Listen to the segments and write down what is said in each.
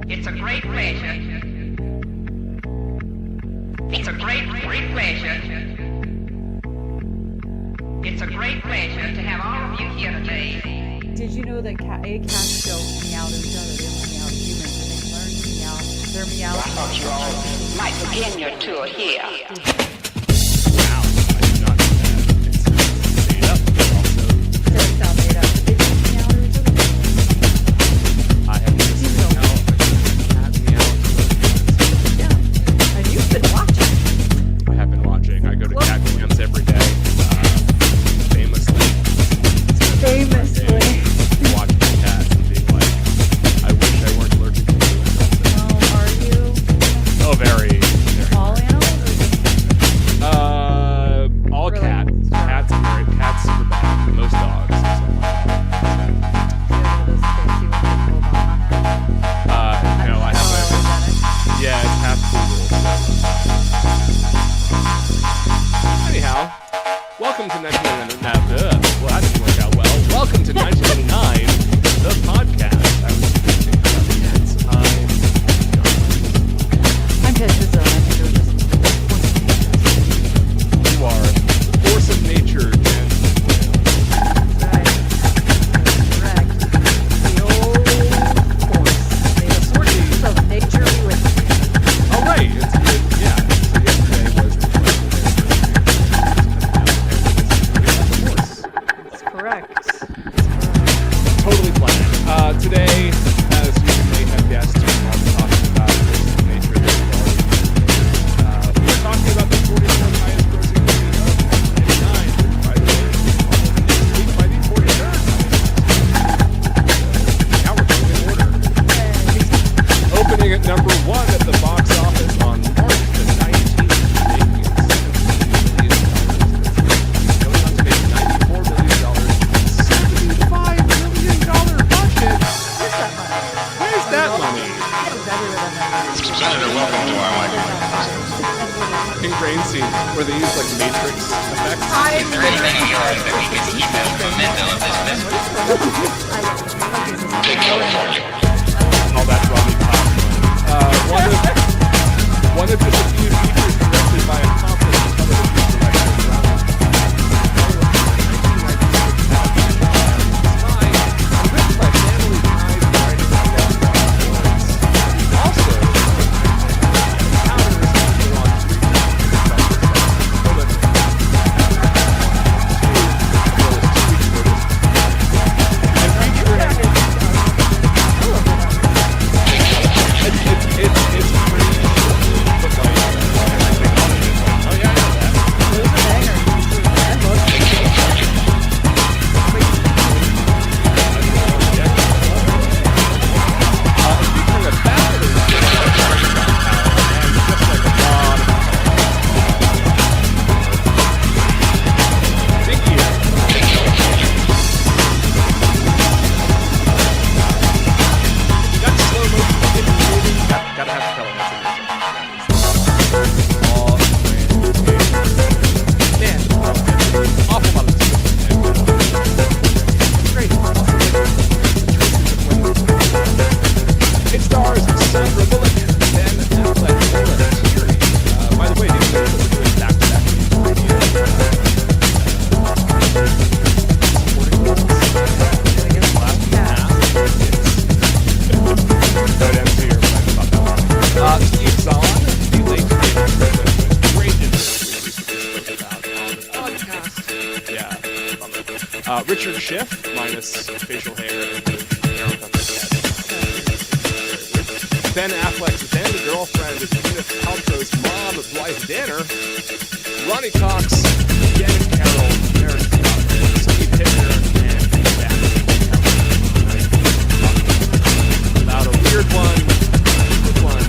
It's a great pleasure. It's a great pleasure. It's a great pleasure to have all of you here today. Did you know that cats don't meow to each other? They only meow to humans, and they learn to meow. Their meow. I thought you all might begin your tour here. Wow, I did not know that. It's made up, but also... It's not made up. They just meow to each other. I have never seen how a cat meow. Yeah. And you've been watching. I have been watching. I go to cat camps every day. Famously. Watching the cats and being like, I wish I weren't allergic to you. Oh, are you? Oh, very. All animals? All Really? cats. Cats are great. Cats super bad. Most dogs. Yeah, those fancy ones with Obama. No, I have a... Yeah, it's half poodle. Anyhow, welcome to 1999. Well, that didn't work out well. Welcome to 1999, the podcast. I was thinking about the cats. I'm pissed as well. I think it was just... You are force of nature, Jen. Right. Correct. The old force. The forces of nature be with you. Oh, right. Yeah. So yesterday was the That's correct. totally planned. Today, as you may have guessed, we're talking about forces of nature. We're talking about the 44th highest grossing movie of 1999. By the way, this week by the 43rd. Now we're going in order. Opening at number 1 at the box office on March the 19th, making it $70 million. Going on to make $94 million. $75 million budget. Where's that money? Where's that money? It's everywhere than that. Senator, welcome to our microphone. In Grain Scene, where they use like Matrix effects. Is there anything of yours that we could email from Mendel at this message? To California. All that Robbie Cox money. One of just a few features directed by accomplished television director Bronwen and written by Family Ties writer Marc Lawrence. Also, encounters people on it's Sandra Bullock and Affleck. By the way, these guys are doing back-to-back Steve Zahn, the late great podcast. Yeah. Richard Schiff, minus facial hair and hair on top of his head. Ben Affleck's then girlfriend is Gwyneth Paltrow's mom, Blythe Danner. Ronnie Cox, Janet Carroll, Derek Scott, Steve Hitler, and Ben. About a weird one, good one.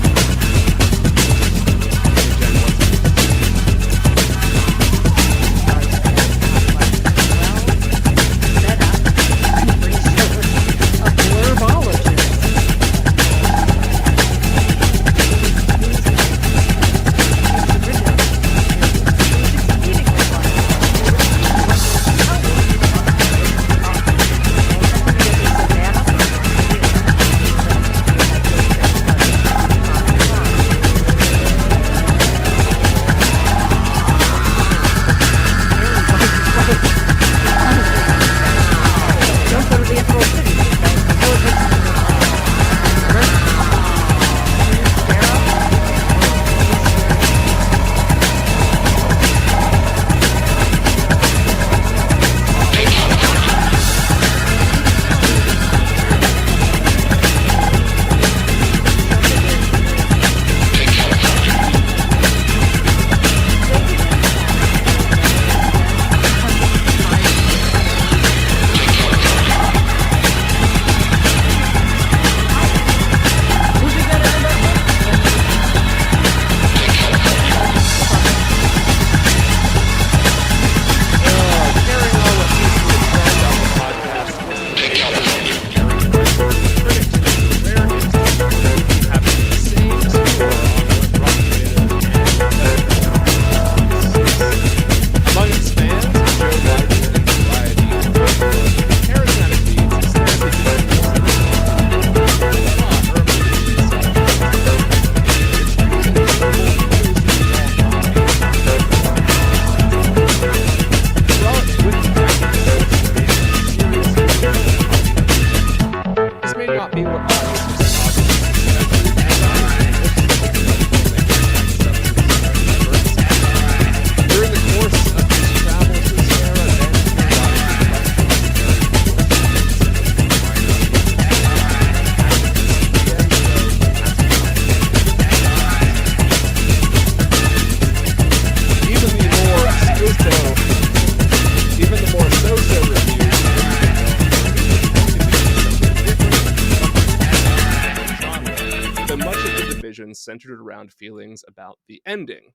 centered around feelings about the ending.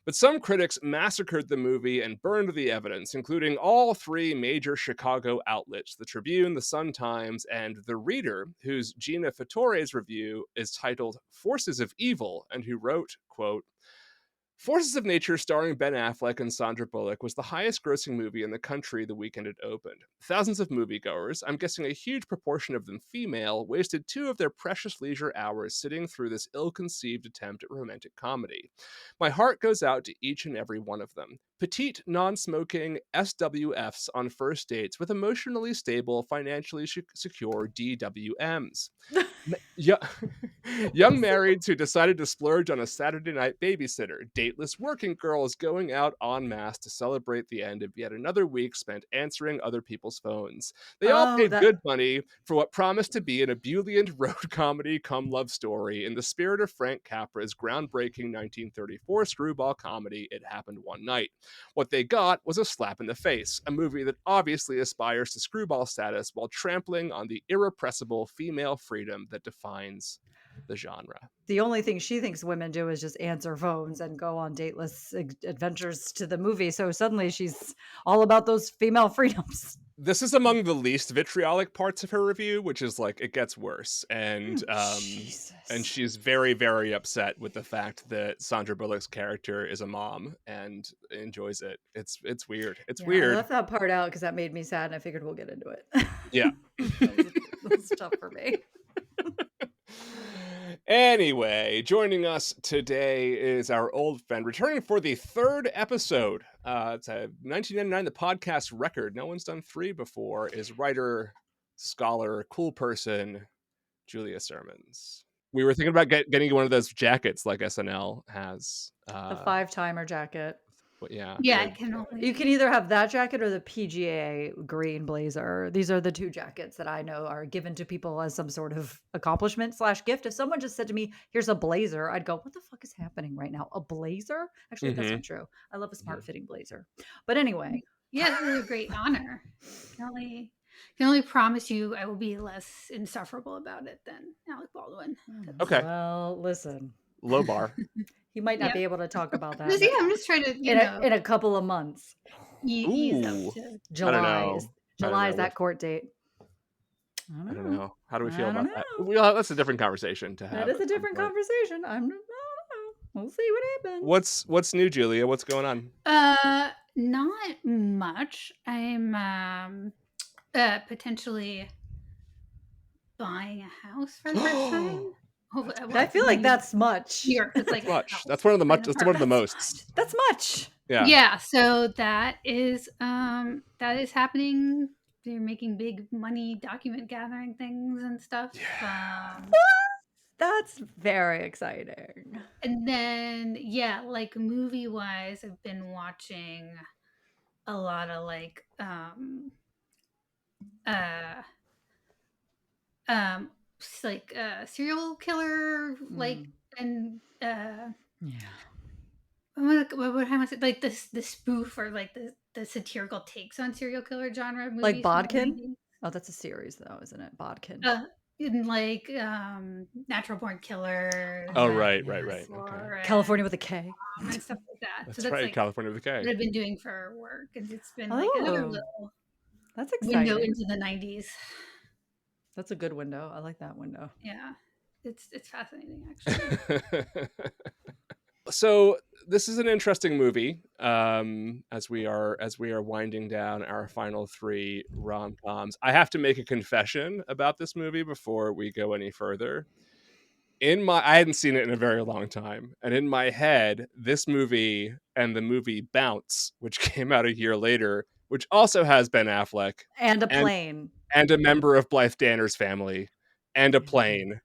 But some critics massacred the movie and burned the evidence, including all three major Chicago outlets, the Tribune, the Sun-Times, and The Reader, whose Gina Fattore's review is titled Forces of Evil, and who wrote, quote, Forces of Nature, starring Ben Affleck and Sandra Bullock, was the highest-grossing movie in the country the weekend it opened. Thousands of moviegoers, I'm guessing a huge proportion of them female, wasted 2 of their precious leisure hours sitting through this ill-conceived attempt at romantic comedy. My heart goes out to each and every one of them. Petite, non-smoking SWFs on first dates with emotionally stable, financially secure DWMs. Young marrieds who decided to splurge on a Saturday night babysitter. Dateless working girls going out en masse to celebrate the end of yet another week spent answering other people's phones. They all paid good money for what promised to be an ebullient road comedy cum love story in the spirit of Frank Capra's groundbreaking 1934 screwball comedy It Happened One Night. What they got was a slap in the face, a movie that obviously aspires to screwball status while trampling on the irrepressible female freedom that defines the genre. The only thing she thinks women do is just answer phones and go on dateless adventures to the movie. So suddenly she's all about those female freedoms. This is among the least vitriolic parts of her review, which is like, it gets worse. And and she's very, very upset with the fact that Sandra Bullock's character is a mom and enjoys it. It's weird. It's weird. I left that part out because that made me sad and I figured we'll get into it. Yeah. That's tough for me. Anyway, joining us today is our old friend, returning for the 3rd episode. It's a 1999, the podcast record. No one's done 3 before. Is writer, scholar, cool person, Julia Sirmons. We were thinking about getting one of those jackets like SNL has. The 5-timer jacket. But yeah, Yeah, like, you can either have that jacket or the PGA green blazer. These are the 2 jackets that I know are given to people as some sort of accomplishment / gift. If someone just said to me, here's a blazer, I'd go, what the fuck is happening right now? A blazer? Actually, that's not true. I love a smart fitting blazer. But anyway. Yeah, this is a great honor. I can only promise you I will be less insufferable about it than Alec Baldwin. Okay. Well, listen. Low bar. He might not be able to talk about that. Yeah, I'm just trying to, in a couple of months. Ease up to July. July is that court date. I don't know. How do we feel about that? Well, that's a different conversation to have. That is a different conversation. I don't know. We'll see what happens. What's new, Julia? What's going on? Not much. I'm potentially buying a house for the first time. I feel like that's much. It's like much. That's one of the much. That's one of the most. That's much. Yeah. Yeah. So that is happening. They're making big money document gathering things and stuff. Yeah. That's very exciting. And then like movie wise, I've been watching a lot of like serial killer and what am I saying? Like the spoof or like the satirical takes on serial killer genre movies. Like Bodkin? Oh, that's a series though, isn't it? Bodkin. In like Natural Born Killers. Oh right. Okay. California with a K. And stuff like that. That's, so that's right, like California with a K. What I've been doing for work, and it's been like another little that's exciting. window into the 90s. That's a good window. I like that window. Yeah, it's fascinating actually. So this is an interesting movie. As we are winding down our final 3 rom-coms, I have to make a confession about this movie before we go any further. I hadn't seen it in a very long time, and in my head, this movie and the movie Bounce, which came out a year later, which also has Ben Affleck and a plane and a member of Blythe Danner's family and a plane,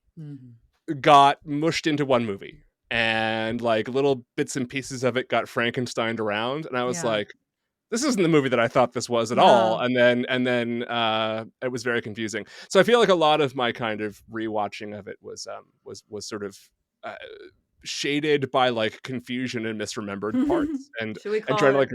got mushed into one movie. And like little bits and pieces of it got Frankensteined around, and I was like, "This isn't the movie that I thought this was at all." And then it was very confusing. So I feel like a lot of my kind of rewatching of it was sort of shaded by like confusion and misremembered parts, and trying to like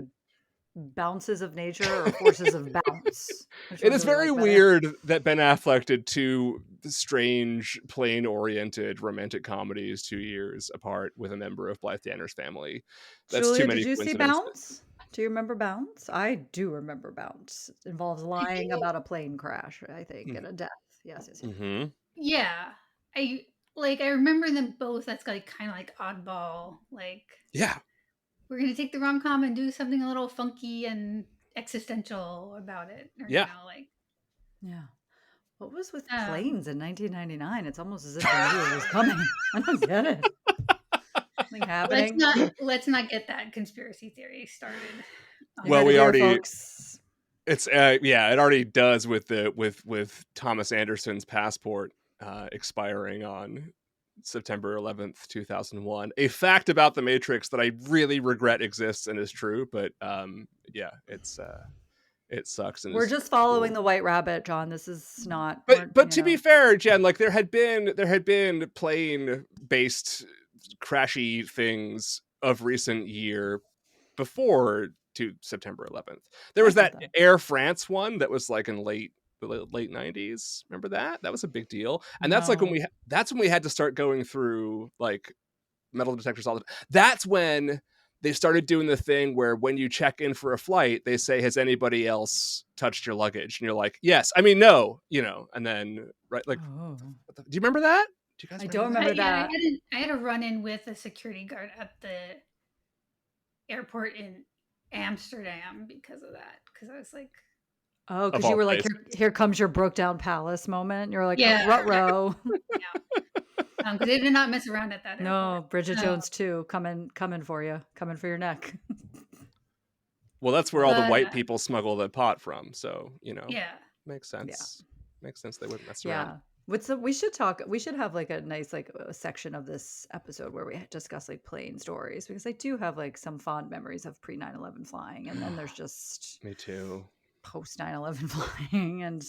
bounces of nature or forces of bounce? Which It one is do we very like better? weird that Ben Affleck did two strange, plane-oriented romantic comedies 2 years apart with a member of Blythe Danner's family. That's too Julia, many did you see coincidences. Bounce? Do you remember Bounce? I do remember Bounce. It involves lying about a plane crash, I think, and a death. Yes, yes, yes. Mm-hmm. Yeah. I remember them both. That's like kind of like oddball. Like, Yeah. we're gonna take the rom-com and do something a little funky and existential about it. Or, Yeah. Yeah. What was with Um, planes in 1999? It's almost as if they knew it was coming. I don't get it. Something happening. let's not get that conspiracy theory started. You Well, heard it we here, already folks. it's yeah, it already does with the with Thomas Anderson's passport expiring on September 11th, 2001. A fact about the Matrix that I really regret exists and is true, but yeah, it sucks and We're is just following cool. the White Rabbit, John. This is not. But to be fair, Jen, like there had been plane based crashy things of recent year before to September 11th. There was that Air France one that was like in late 90s. Remember that? That was a big deal. And that's like when we had to start going through like metal detectors all the time. That's when they started doing the thing where when you check in for a flight, they say, "Has anybody else touched your luggage?" And you're like, "Yes." I mean, no, and then right, like, do you remember that? Do you guys? I don't remember that. I had a run-in with a security guard at the airport in Amsterdam because of that. Because I was like, oh, because you were like, here comes your broke down palace moment. You're like, yeah, ruh-roh. Because they did not mess around at that. No, Bridget Jones too, coming for you, coming for your neck. Well, that's where all the white people smuggle the pot from. So yeah, makes sense. Yeah. Makes sense. They wouldn't mess around. Yeah. We should have like a nice like a section of this episode where we discuss like plane stories, because I do have like some fond memories of pre 9/11 flying, and then there's just me too post 9/11 flying and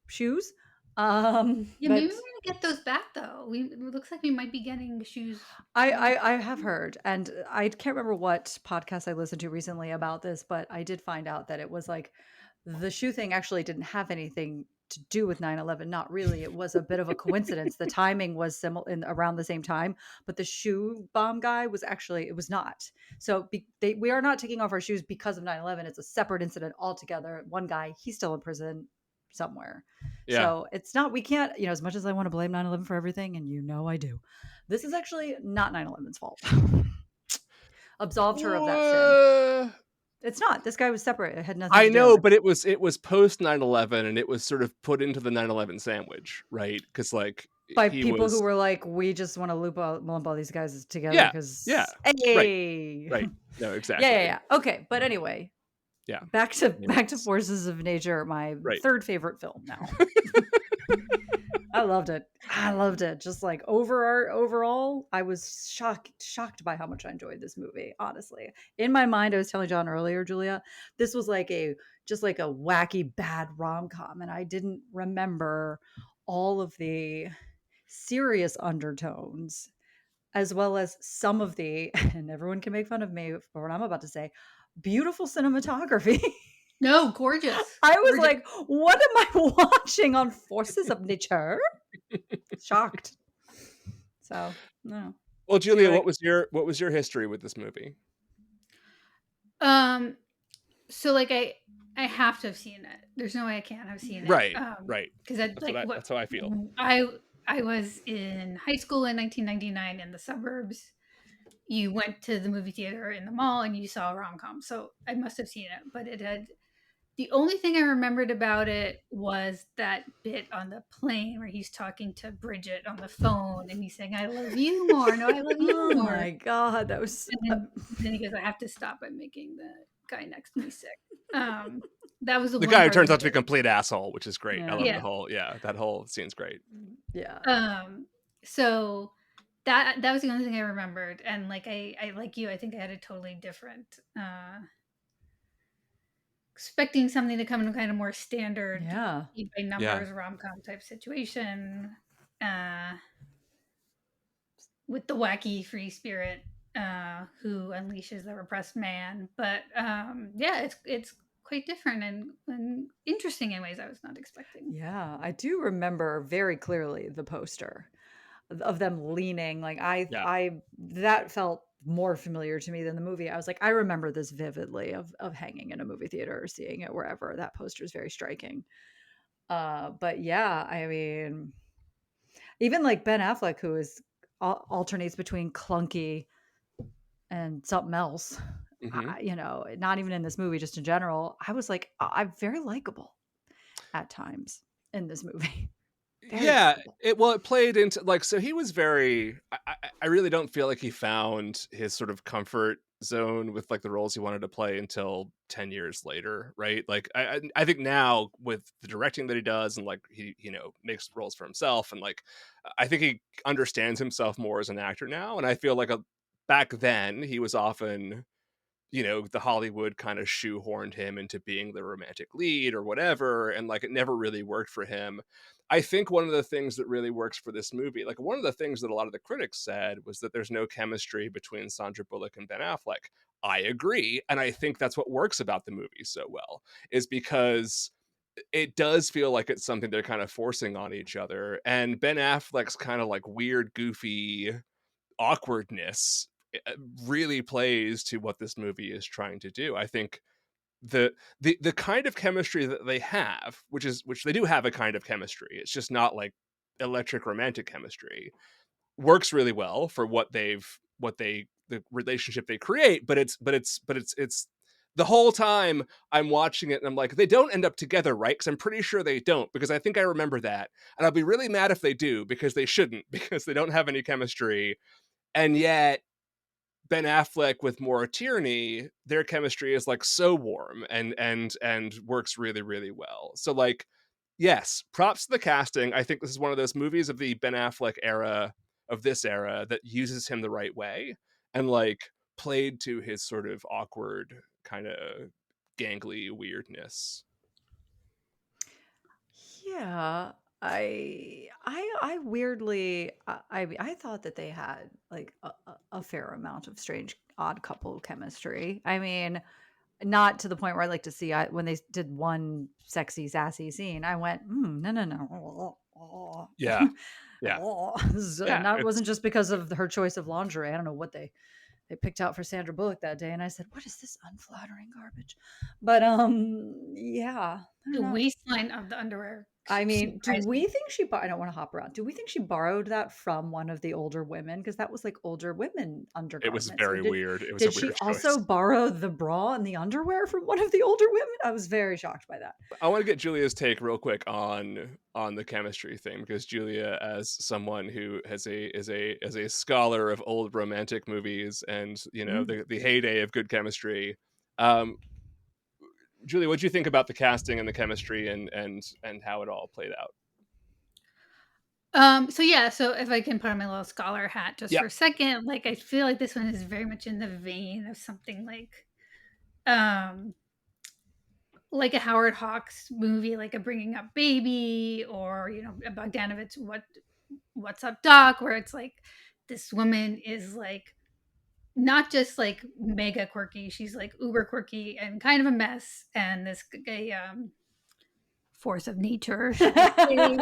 shoes. Yeah, maybe we're gonna get those back though. It looks like we might be getting shoes. I have heard, and I can't remember what podcast I listened to recently about this, but I did find out that it was like the shoe thing actually didn't have anything to do with 9/11. Not really. It was a bit of a coincidence. The timing was similar in around the same time, but the shoe bomb guy was actually, it was not. So we are not taking off our shoes because of 9/11. It's a separate incident altogether. One guy, he's still in prison somewhere. Yeah. So it's not, we can't, as much as I want to blame 9/11 for everything, and I do, this is actually not 9/11's fault. Absolved her of that sin. It's not. This guy was separate. It had nothing to do. I know, but it was post 9/11, and it was sort of put into the 9/11 sandwich, right? Because like by people who were like, we just want to lump all these guys together because hey, right, no, exactly, yeah. Okay, but anyway, yeah. Back to Forces of Nature, my third favorite film now. I loved it. Just like overall, I was shocked by how much I enjoyed this movie. Honestly, in my mind, I was telling John earlier, Julia, this was like just like a wacky bad rom-com, and I didn't remember all of the serious undertones, as well as some of the, and everyone can make fun of me for what I'm about to say, beautiful cinematography. No, gorgeous. I was like, what am I watching on Forces of Nature? Shocked. So, no. Well, Julia, what was your history with this movie? So like I have to have seen it. There's no way I can't have seen it. Right. Because that's how I feel. I was in high school in 1999 in the suburbs. You went to the movie theater in the mall and you saw a rom-com. So I must have seen it, but the only thing I remembered about it was that bit on the plane where he's talking to Bridget on the phone and he's saying, "I love you more. No, I love you more." Oh my God, that was. And then he goes, "I have to stop. I'm making the guy next to me sick." That was the guy who turns out to be a complete asshole, which is great. Yeah. I love that whole scene's great. Yeah. So that was the only thing I remembered, and like I like you, I think I had a totally different. Expecting something to come in kind of more standard, by numbers, rom-com type situation, with the wacky free spirit. who unleashes the repressed man. But yeah, it's quite different and interesting in ways I was not expecting. Yeah, I do remember very clearly the poster of them leaning. Like Yeah. I that felt more familiar to me than the movie. I was like, I remember this vividly of hanging in a movie theater or seeing it wherever. That poster is very striking. But yeah, I mean, even like Ben Affleck, who is alternates between clunky and something else. Hmm. You know, not even in this movie, just in general. I was like, I'm very likable at times in this movie. Very Yeah, likable. it played into like, so he was very, I really don't feel like he found his sort of comfort zone with like the roles he wanted to play until 10 years later, right? Like I think now with the directing that he does, and like he makes roles for himself, and like I think he understands himself more as an actor now. And I feel like back then he was often, the Hollywood kind of shoehorned him into being the romantic lead or whatever, and like it never really worked for him. I think one of the things that really works for this movie, like one of the things that a lot of the critics said, was that there's no chemistry between Sandra Bullock and Ben Affleck. I agree, and I think that's what works about the movie so well, is because it does feel like it's something they're kind of forcing on each other. And Ben Affleck's kind of like weird, goofy awkwardness really plays to what this movie is trying to do. I think the kind of chemistry that they have, which they do have a kind of chemistry, it's just not like electric romantic chemistry, works really well for the relationship they create. But it's the whole time I'm watching it and I'm like, they don't end up together, right? Because I'm pretty sure they don't, because I think I remember that, and I'll be really mad if they do, because they shouldn't, because they don't have any chemistry. And yet Ben Affleck with Maura Tierney, their chemistry is like so warm and works really, really well. So like, yes, props to the casting. I think this is one of those movies of the Ben Affleck era, of this era, that uses him the right way and like played to his sort of awkward, kind of gangly weirdness. Yeah, I weirdly I thought that they had like a fair amount of strange odd couple chemistry. I mean, not to the point where I like to see when they did one sexy sassy scene, I went, no, no, no. Yeah. Yeah. And Yeah. that It's wasn't just because of her choice of lingerie. I don't know what they picked out for Sandra Bullock that day, and I said, "What is this unflattering garbage?" But yeah, I don't The know. waistline of the underwear I mean, do surprised we me. think I don't want to hop around. Do we think she borrowed that from one of the older women? Because that was like older women it was undergarments. Or very weird. It was a did she weird choice. also borrow the bra and the underwear from one of the older women? I was very shocked by that. I want to get Julia's take real quick on the chemistry thing, because Julia, as someone who is a scholar of old romantic movies and Mm. the heyday of good chemistry, um, Julia, what do you think about the casting and the chemistry and how it all played out? So yeah, so if I can put on my little scholar hat just Yeah, for a second, like I feel like this one is very much in the vein of something um like a Howard Hawks movie, like a Bringing Up Baby, or a Bogdanovich What's Up Doc, where it's like this woman is like not just like mega quirky, she's like uber quirky and kind of a mess, and this force of nature, shall we say.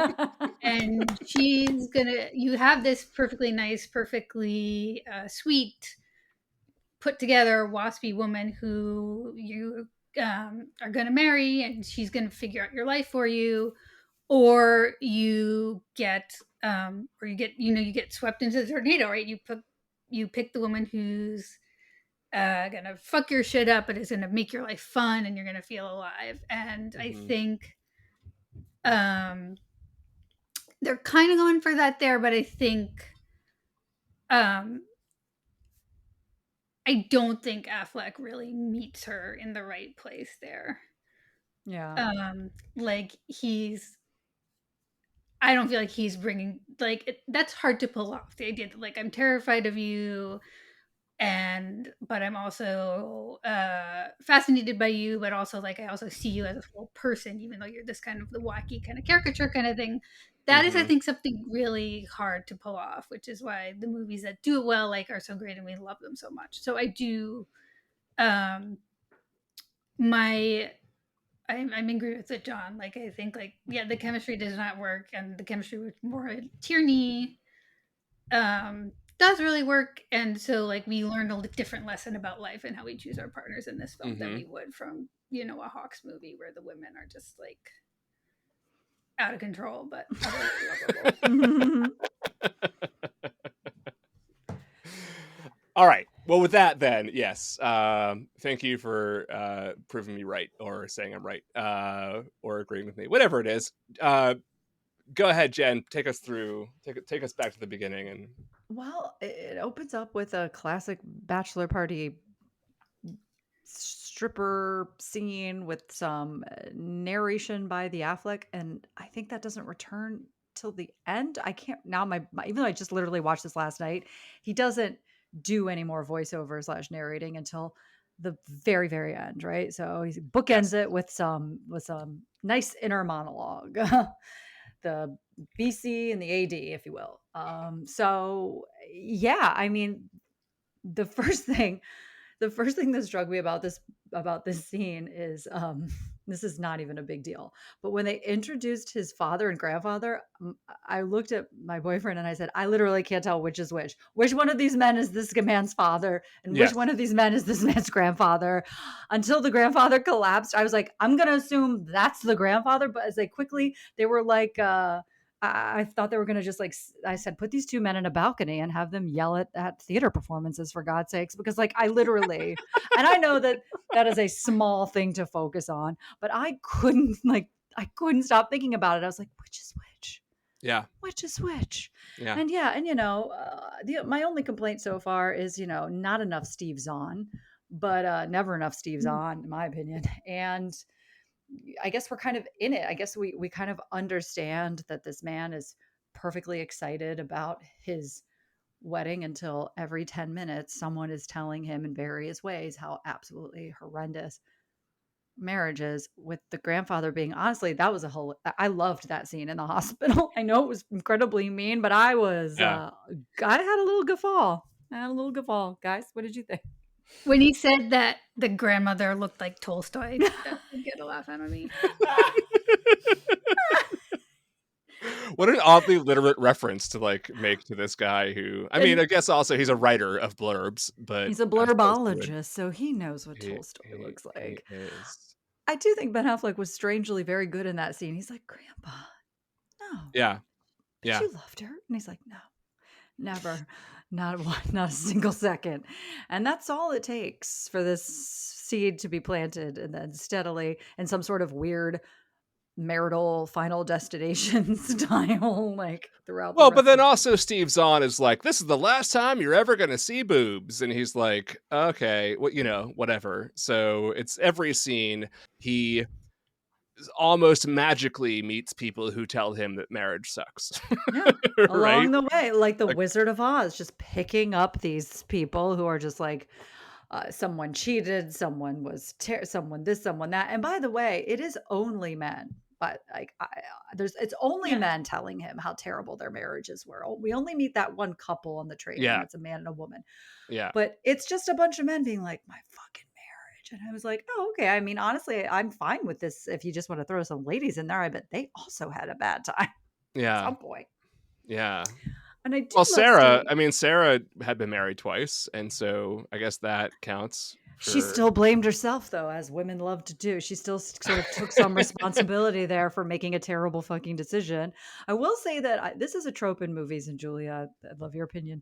And you have this perfectly nice, perfectly sweet, put together waspy woman who you are going to marry, and she's going to figure out your life for you. Or you get swept into the tornado, right? You pick the woman who's gonna fuck your shit up, but is gonna make your life fun, and you're gonna feel alive. And I hmm think um they're kind of going for that there, but I think um I don't think Affleck really meets her in the right place there. Yeah. Like I don't feel like he's bringing that's hard to pull off, the idea that like I'm terrified of you, but I'm also fascinated by you, but also like I also see you as a full person, even though you're this kind of the wacky kind of caricature kind of thing. That is, I think, something really hard to pull off, which is why the movies that do it well like are so great and we love them so much. So I do my I'm in agreement with John. Like I think like the chemistry does not work, and the chemistry with Maura Tierney does really work. And so like we learned a different lesson about life and how we choose our partners in this film than we would from a Hawks movie where the women are just like out of control but lovable. All right. Well, with that, then, yes. Thank you for proving me right, or saying I'm right, or agreeing with me, whatever it is. Go ahead, Jen. Take us through. Take us back to the beginning. And Well, it opens up with a classic bachelor party stripper scene with some narration by the Affleck, and I think that doesn't return till the end. I can't now. Even though I just literally watched this last night, he doesn't do any more voiceover slash narrating until the very very end, right? So he bookends it with some nice inner monologue. The BC and the AD, if you will. So yeah, I mean, the first thing that struck me about this scene is this is not even a big deal, but when they introduced his father and grandfather, I looked at my boyfriend and I said, I literally can't tell which is which one of these men is this man's father and which one of these men is this man's grandfather. Until the grandfather collapsed, I was like, I'm gonna assume that's the grandfather, but as they were like I thought they were going to just like, I said, put these two men in a balcony and have them yell at theater performances, for God's sakes, because like I literally, and I know that is a small thing to focus on, but I couldn't stop thinking about it. I was like, which is which? yeah, Which is which? yeah. And my only complaint so far is, not enough Steve Zahn, but never enough Steve Zahn, in my opinion. And I guess we're kind of in it. I guess we kind of understand that this man is perfectly excited about his wedding until every 10 minutes someone is telling him in various ways how absolutely horrendous marriage is, with the grandfather being, honestly, that was I loved that scene in the hospital. I know it was incredibly mean, but I had a little guffaw. Guys, what did you think? When he said that the grandmother looked like Tolstoy, that did get a laugh out of me. What an oddly literate reference to like make to this guy who, I mean, I guess also he's a writer of blurbs, but he's a blurbologist, so he knows what Tolstoy looks like. I do think Ben Affleck was strangely very good in that scene. He's like, Grandpa, no. Yeah. But you loved her. And he's like, no, never. Not a single second. And that's all it takes for this seed to be planted, and then steadily in some sort of weird marital Final Destination style, like throughout. Well, but then also Steve Zahn is like, this is the last time you're ever going to see boobs. And he's like, okay, well, whatever. So it's every scene he almost magically meets people who tell him that marriage sucks. Yeah. Right? Along the way, like the Wizard of Oz, just picking up these people who are just like, someone cheated, someone was someone this, someone that. And by the way, it is only men. But like, it's only men telling him how terrible their marriages were. We only meet that one couple on the train. Yeah, and it's a man and a woman. Yeah, but it's just a bunch of men being like, my fucking marriage. And I was like, oh, okay. I mean, honestly, I'm fine with this. If you just want to throw some ladies in there, I bet they also had a bad time. Yeah, at some point. Yeah. And I do. Well, Sarah had been married twice, and so I guess that counts. She still blamed herself, though, as women love to do. She still sort of took some responsibility there for making a terrible fucking decision. I will say that this is a trope in movies, and Julia, I'd love your opinion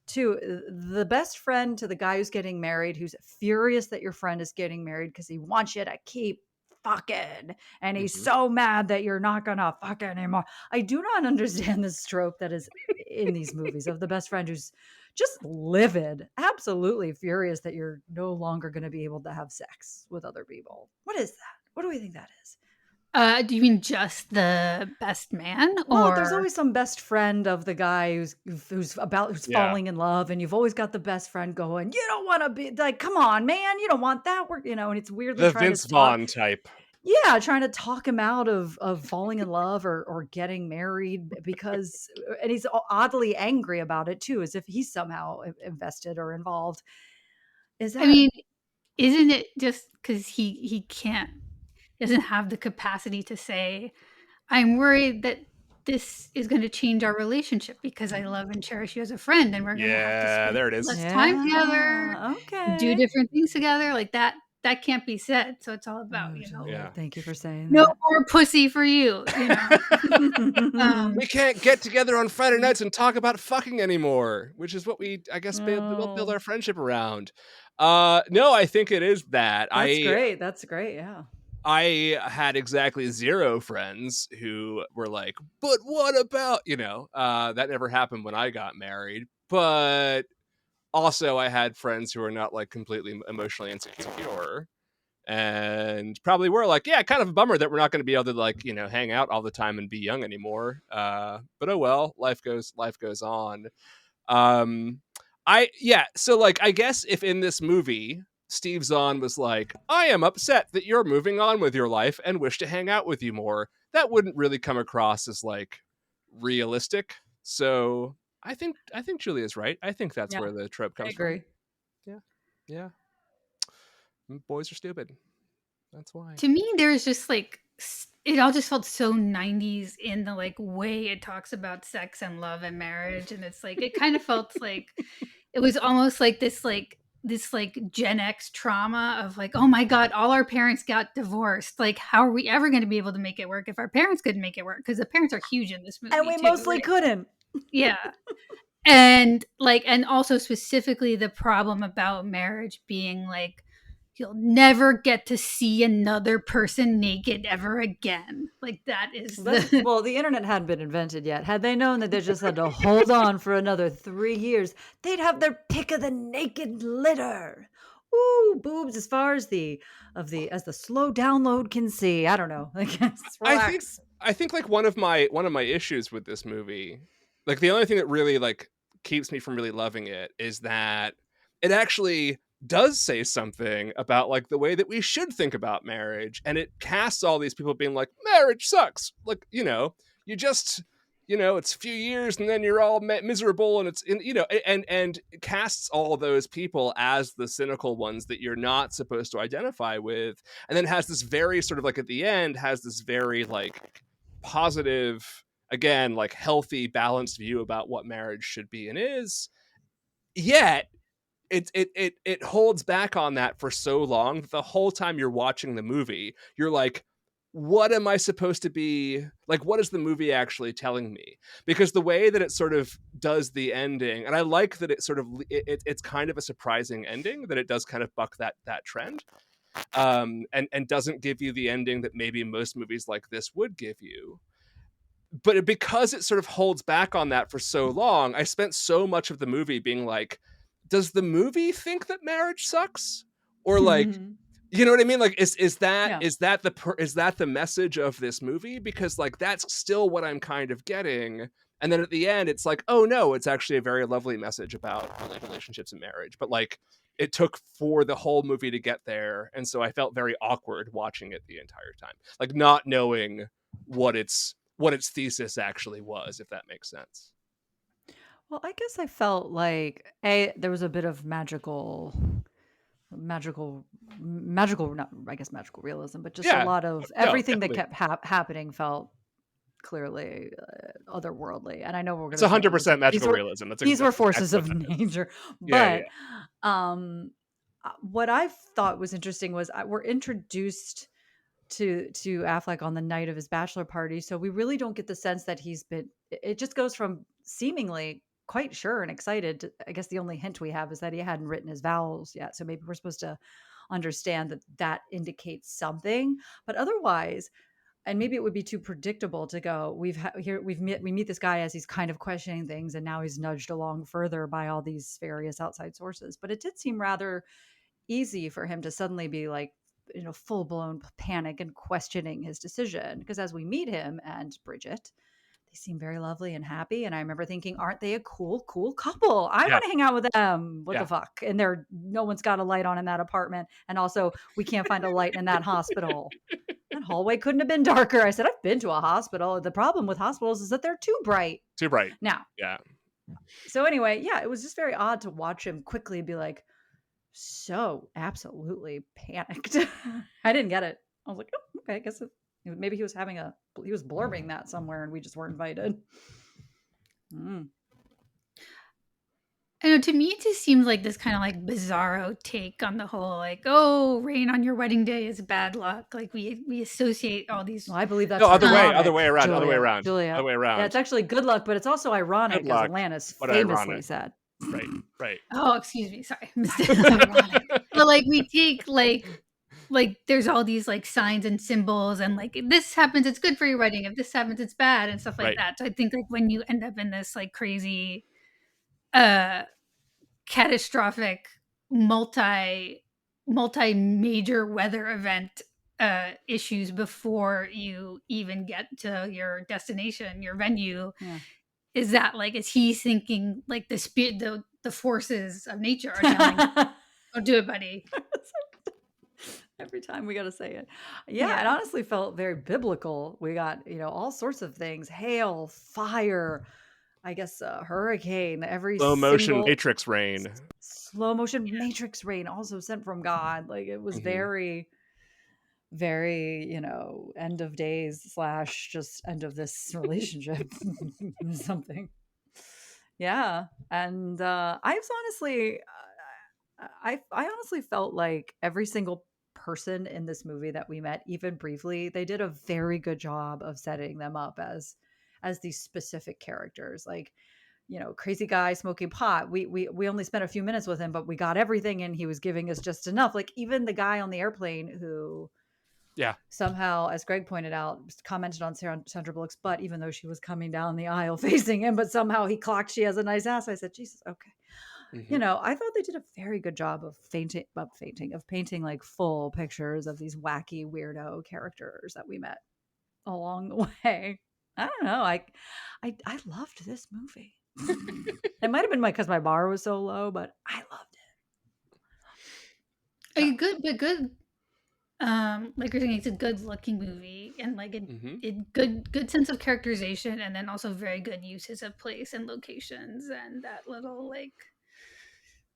too. The best friend to the guy who's getting married, who's furious that your friend is getting married because he wants you to keep fucking, and he's so mad that you're not gonna fuck anymore. I do not understand this trope that is in these movies of the best friend who's just livid, absolutely furious that you're no longer going to be able to have sex with other people. What is that? What do we think that is? Do you mean just the best man, Well, there's or always some best friend of the guy who's Yeah. falling in love, and you've always got the best friend going, "You don't want to be like, come on, man, you don't want that." And it's weirdly The trying to Vince talk, Vaughn type. yeah, trying to talk him out of falling in love or getting married because, and he's oddly angry about it too, as if he's somehow invested or involved. Is I that? mean, isn't it just because he can't doesn't have the capacity to say, I'm worried that this is going to change our relationship because I love and cherish you as a friend, and we're going to have to Yeah, spend there it is. less time together, Yeah. do Okay. different things together. Like that can't be said. So it's all about, Oh, Julia, Yeah. thank you for saying no that. more pussy for you. We can't get together on Friday nights and talk about fucking anymore, which is what we, I guess, build Oh, our friendship around. No, I think it is that. that's great. That's great. Yeah. I had exactly 0 friends who were like, but what about, that never happened when I got married. But also I had friends who were not like completely emotionally insecure and probably were like, yeah, kind of a bummer that we're not going to be able to like, hang out all the time and be young anymore. But oh well, life goes on. So like, I guess if in this movie Steve Zahn was like, I am upset that you're moving on with your life and wish to hang out with you more, that wouldn't really come across as like realistic. So I think Julia's right. I think that's Yeah, where the trope I comes from. agree. Yeah. Boys are stupid. That's why. To me, there's just like it all just felt so 90s in the like way it talks about sex and love and marriage, and it's like it kind of felt like it was almost like this like Gen X trauma of like, oh my god, all our parents got divorced. Like, how are we ever going to be able to make it work if our parents couldn't make it work? Because the parents are huge in this movie, And we too, mostly right? couldn't. Yeah. And also specifically the problem about marriage being like you'll never get to see another person naked ever again. Like that is the Well, the internet hadn't been invented yet. Had they known that they just had to hold on for another 3 years, they'd have their pick of the naked litter. Ooh, boobs as far as the slow download can see. I don't know. I guess relax. I think like one of my issues with this movie, like the only thing that really like keeps me from really loving it is that it actually does say something about like the way that we should think about marriage, and it casts all these people being like, marriage sucks, like, you just, it's a few years and then you're all miserable, and it's in, and casts all those people as the cynical ones that you're not supposed to identify with, and then has this very sort of like at the end has this very like positive, again, like healthy, balanced view about what marriage should be and is. Yet it holds back on that for so long that the whole time you're watching the movie, you're like, what am I supposed to be like? What is the movie actually telling me? Because the way that it sort of does the ending, and I like that it sort of it's kind of a surprising ending, that it does kind of buck that trend, and doesn't give you the ending that maybe most movies like this would give you. But because it sort of holds back on that for so long, I spent so much of the movie being like, does the movie think that marriage sucks? Or like, you know what I mean? Like, is that the message of this movie? Because like, that's still what I'm kind of getting. And then at the end, it's like, oh no, it's actually a very lovely message about relationships and marriage. But like, it took for the whole movie to get there. And so I felt very awkward watching it the entire time, like not knowing what its thesis actually was, if that makes sense. Well, I guess I felt like there was a bit of magical not I guess magical realism, but just a Yeah. lot of No, everything that definitely. kept happening felt clearly otherworldly. And I know we're It's going to say 100% magical realism. these were That's forces exactly of what that is. nature, Yeah. but um what I thought was interesting was we're introduced to Affleck on the night of his bachelor party, so we really don't get the sense that it just goes from seemingly quite sure and excited to, I guess the only hint we have is that he hadn't written his vows yet, so maybe we're supposed to understand that that indicates something, but otherwise, and maybe it would be too predictable to go, we meet this guy as he's kind of questioning things, and now he's nudged along further by all these various outside sources, but it did seem rather easy for him to suddenly be like full-blown panic and questioning his decision. Because as we meet him and Bridget, they seem very lovely and happy. And I remember thinking, aren't they a cool couple? I Yeah. want to hang out with them. What Yeah. the fuck? And no one's got a light on in that apartment. And also, we can't find a light in that hospital. That hallway couldn't have been darker. I said, I've been to a hospital. The problem with hospitals is that they're too bright. Too bright. Now, Yeah. so anyway, yeah, it was just very odd to watch him quickly be like, so absolutely panicked. I didn't get it. I was like, oh, okay, I guess maybe he was blurbing that somewhere and we just weren't invited. I know, to me, it just seems like this kind of like bizarro take on the whole, like, oh, rain on your wedding day is bad luck. Like we associate all these. Well, I believe that's other way around. Julia. Other way around. Yeah, it's actually good luck, but it's also ironic, Good luck, as Atlantis but famously ironic. said. Right. Oh, excuse me, sorry, ironic. But like we take like there's all these like signs and symbols, and like if this happens, it's good for your wedding. If this happens, it's bad, and stuff like Right. that. So I think like when you end up in this like crazy, catastrophic multi major weather event issues before you even get to your destination, your venue, is that like, is he thinking like the spirit, the forces of nature are telling him, don't do it, buddy. Every time we got to say it. Yeah, it honestly felt very biblical. We got, all sorts of things, hail, fire, I guess hurricane, slow motion matrix rain. Slow motion matrix rain, also sent from God. Like it was very, very, end of days / just end of this relationship, something. Yeah, and I honestly felt like every single person in this movie that we met, even briefly, they did a very good job of setting them up as these specific characters. Like, crazy guy smoking pot. We only spent a few minutes with him, but we got everything, and he was giving us just enough. Like even the guy on the airplane who, somehow, as Greg pointed out, commented on Sandra Bullock's butt, even though she was coming down the aisle facing him, but somehow he clocked she has a nice ass. I said, Jesus, okay. I thought they did a very good job of painting like full pictures of these wacky weirdo characters that we met along the way. I don't know. I loved this movie. It might have been because my bar was so low, but I loved it. A good like you're saying, it's a good looking movie, and like it good sense of characterization, and then also very good uses of place and locations, and that little like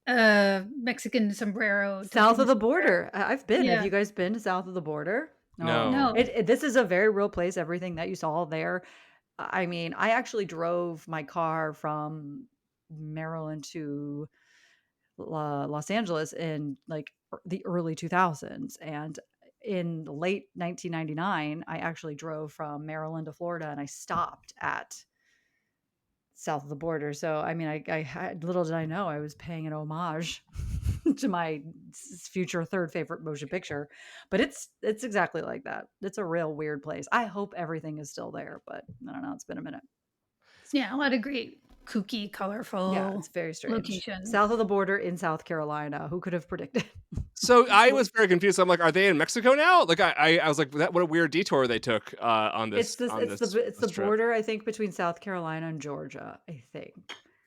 Mexican sombrero south of the border. I've been. Yeah. Have you guys been to south of the border? No. This is a very real place. Everything that you saw there. I mean, I actually drove my car from Maryland to Los Angeles in like the early 2000s. And in late 1999, I actually drove from Maryland to Florida, and I stopped at south of the border. So, I mean, I had, little did I know, I was paying an homage to my future third favorite motion picture, but it's exactly like that. It's a real weird place. I hope everything is still there, but I don't know. It's been a minute. Yeah, a lot of great kooky, colorful. Yeah, it's very strange. Location. South of the border in South Carolina. Who could have predicted? So I was very confused. I'm like, are they in Mexico now? Like I was like, what a weird detour they took on this. It's the border, I think, between South Carolina and Georgia, I think.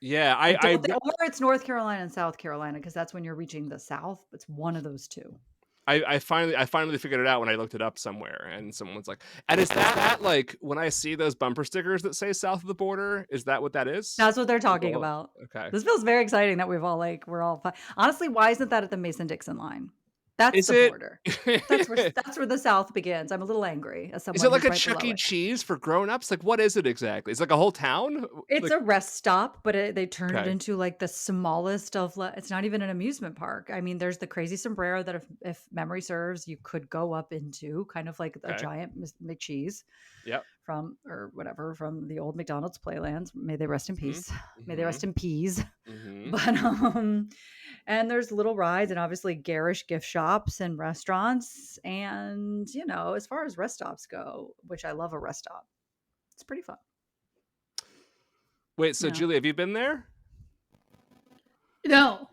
Yeah, or it's North Carolina and South Carolina, because that's when you're reaching the South. It's one of those two. I finally figured it out when I looked it up somewhere, and someone was like, and is that like when I see those bumper stickers that say south of the border, is that what that is? That's what they're talking about. Okay. This feels very exciting that we're all fine. Honestly, why isn't that at the Mason-Dixon line? That's Is the it? border. That's where the South begins. I'm a little angry as someone. Is it like who's a right Chuck below E. it. Cheese for grown-ups? Like, what is it exactly? It's like a whole town? It's like, a rest stop, but they turned it Okay. into like the smallest of. It's not even an amusement park. I mean, there's the crazy sombrero that, if memory serves, you could go up into, kind of like a Okay. giant McCheese. Yep. From from the old McDonald's playlands. May they rest in peace. May they Mhm. rest in peas. Mhm. But and there's little rides and obviously garish gift shops and restaurants. And as far as rest stops go, which I love a rest stop, it's pretty fun. Wait, so Yeah. Julie, have you been there? No.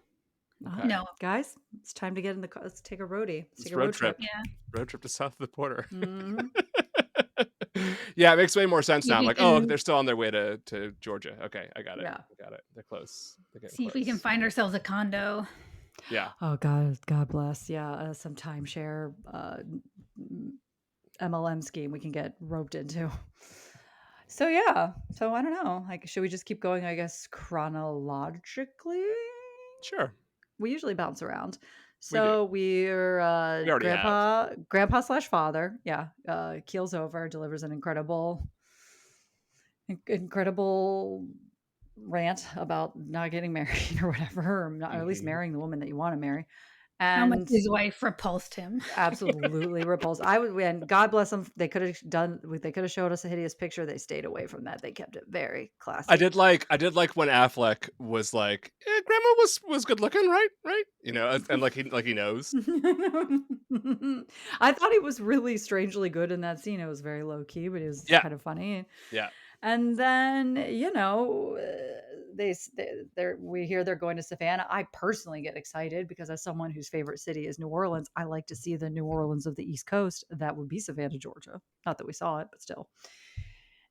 Okay. No. Guys, it's time to get in the car. Let's take a roadie. Let's It's take a road trip. Yeah. Road trip to south of the border. Mhm. Yeah, it makes way more sense See now. if I'm we like, oh, can- they're still on their way to Georgia. Okay, I got it. Yeah. I got it. They're close. They're getting See if we can close. find ourselves a condo. Yeah. Oh God bless. Yeah, some timeshare MLM scheme we can get roped into. So yeah. So I don't know. Like, should we just keep going? I guess chronologically. Sure. We usually bounce around. We do. So we're We already have. grandpa slash father. Yeah. Keels over, delivers an incredible rant about not getting married or whatever, or, not, or at least marrying the woman that you want to marry. How much And his wife repulsed him. absolutely repulsed. And God bless them. They could have showed us a hideous picture. They stayed away from that. They kept it very classy. I did like when Affleck was like, "Grandma was good looking, right? You know, and like he knows." I thought he was really strangely good in that scene. It was very low key, but it was Yeah. kind of funny. Yeah. And then we hear they're going to Savannah. I personally get excited because as someone whose favorite city is New Orleans, I like to see the New Orleans of the East Coast. That would be Savannah, Georgia. Not that we saw it, but still.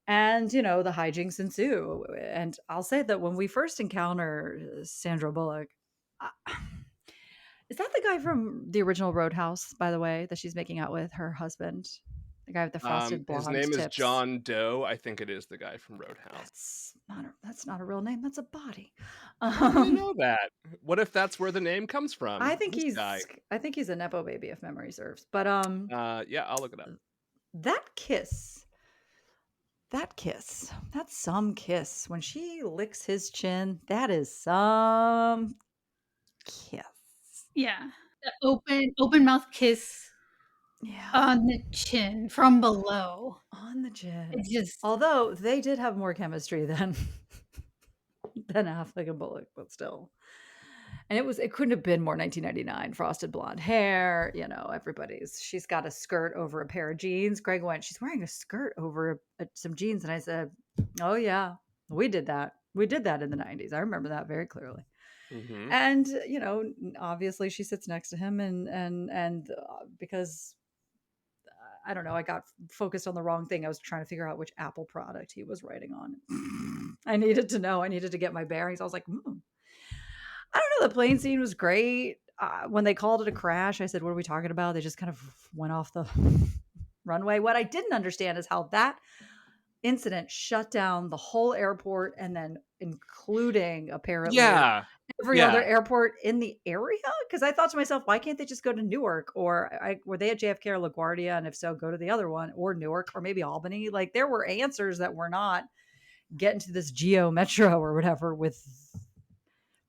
And the hijinks ensue. And I'll say that when we first encounter Sandra Bullock, is that the guy from the original Roadhouse, by the way, that she's making out with, her husband? The guy with the frosted blonde His name is tips. John Doe. I think it is the guy from Roadhouse. That's not a real name. That's a body. How do you know that? What if that's where the name comes from? I think This he's guy. I think he's a nepo baby if memory serves. But Yeah, I'll look it up. that kiss, that's some kiss. When she licks his chin, that is some kiss. Yeah. The open mouth kiss Yeah. on the chin from below. On the chin. It's just Although they did have more chemistry than Affleck and Bullock, but still. And it couldn't have been more 1999. Frosted blonde hair, she's got a skirt over a pair of jeans. Greg went, she's wearing a skirt over some jeans. And I said, oh yeah, we did that. We did that in the 90s. I remember that very clearly. Mm-hmm. And, obviously she sits next to him and because I don't know, I got focused on the wrong thing. I was trying to figure out which Apple product he was writing on. I needed to know. I needed to get my bearings. I was like, I don't know. The plane scene was great. When they called it a crash, I said, what are we talking about? They just kind of went off the runway. What I didn't understand is how that incident shut down the whole airport and then including apparently every other airport in the area. Because I thought to myself, why can't they just go to Newark? Or were they at JFK or LaGuardia? And if so, go to the other one, or Newark, or maybe Albany. Like, there were answers that were not getting to this Geo Metro or whatever with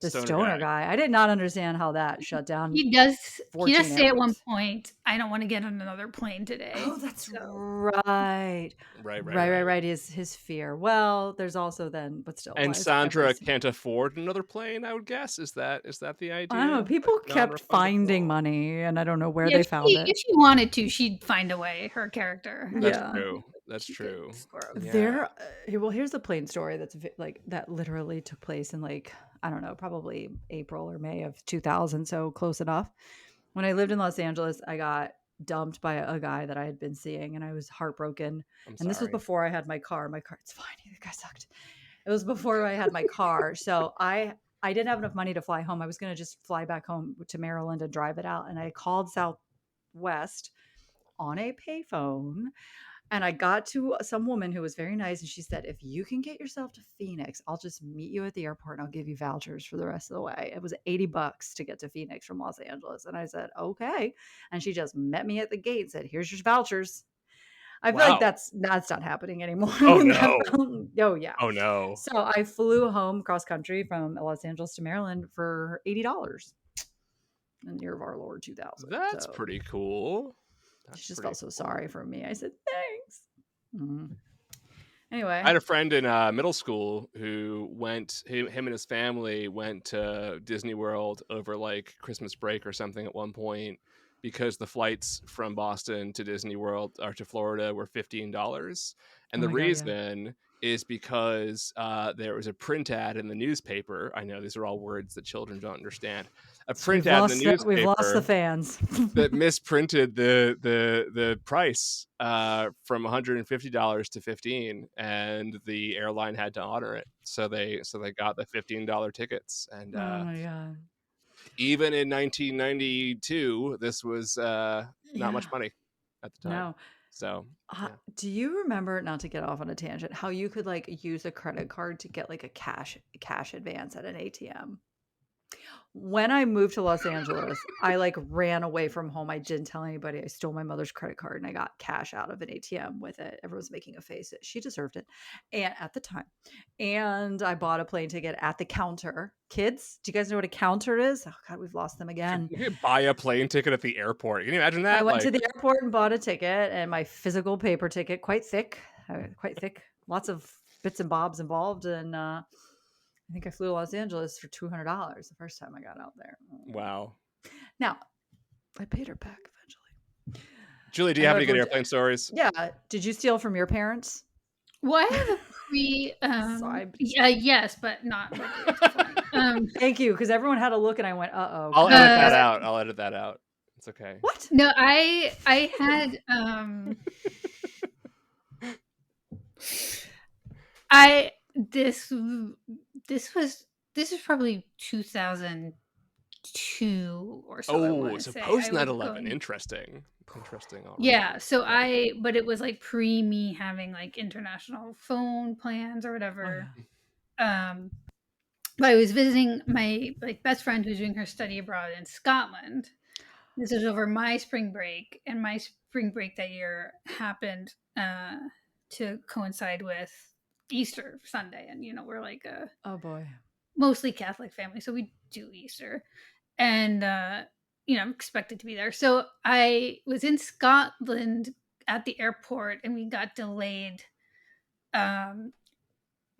the stoner guy. I did not understand how that shut down. He does say at one airports. point, I don't want to get on another plane today. Oh, that's right. Right. His fear. Well, there's also then, but still. And Sandra can't afford another plane, I would guess. Is that the idea? I don't know. People kept finding money, and I don't know where they found it. If she wanted to, she'd find a way. Her character. That's true. There. Well, here's the plane story that's like that literally took place in like, I don't know, probably April or May of 2000. So close enough. When I lived in Los Angeles, I got dumped by a guy that I had been seeing, and I was heartbroken. This was before I had my car. It's fine. The guy sucked. It was before I had my car. So I didn't have enough money to fly home. I was going to just fly back home to Maryland and drive it out. And I called Southwest on a payphone. And I got to some woman who was very nice. And she said, if you can get yourself to Phoenix, I'll just meet you at the airport and I'll give you vouchers for the rest of the way. It was $80 to get to Phoenix from Los Angeles. And I said, okay. And she just met me at the gate and said, here's your vouchers. I feel like that's not happening anneanymore. Oh, no. Oh, yeah. Oh, no. So I flew home cross country from Los Angeles to Maryland for $80 in the year of our Lord 2000. That's pretty cool. She just felt so sorry for me. I said, thanks. Mm-hmm. Anyway. I had a friend in middle school who him and his family went to Disney World over like Christmas break or something at one point because the flights from Boston to Disney World or to Florida were $15. And the reason is because there was a print ad in the newspaper. I know these are all words that children don't understand. A So print ad in the we've lost the newspaper fans. that misprinted the price from $150 to $15, and the airline had to honor it. So they got the $15 tickets, and Oh my god. even in 1992, this was not much Yeah. money at the time. No. So yeah. Do you remember, not to get off on a tangent, how you could like use a credit card to get like a cash advance at an ATM? When I moved to Los Angeles, I like ran away from home. I didn't tell anybody. I stole my mother's credit card and I got cash out of an ATM with it. Everyone's making a face. She deserved it. And at the time. And I bought a plane ticket at the counter. Kids, do you guys know what a counter is? Oh God, we've lost them again. You could buy a plane ticket at the airport. Can you imagine that? I went to the airport and bought a ticket, and my physical paper ticket, quite thick, lots of bits and bobs involved. And I think I flew to Los Angeles for $200 the first time I got out there. Wow. Now, I paid her back eventually. Julie, do you have any good airplane stories? Yeah. Did you steal from your parents? Well, I have a free. Yes, but not. Thank you, because everyone had a look, and I went, "Uh oh." I'll edit that out. It's okay. What? No, I had. This is probably 2002 or so. Oh, so post 9/11. Interesting. All yeah. So but it was like pre me having like international phone plans or whatever. Oh, yeah. But I was visiting my like best friend who's doing her study abroad in Scotland. This was over my spring break, and my spring break that year happened to coincide with Easter Sunday, and we're like a oh boy, mostly Catholic family, so we do Easter, and I'm expected to be there. So I was in Scotland at the airport, and we got delayed.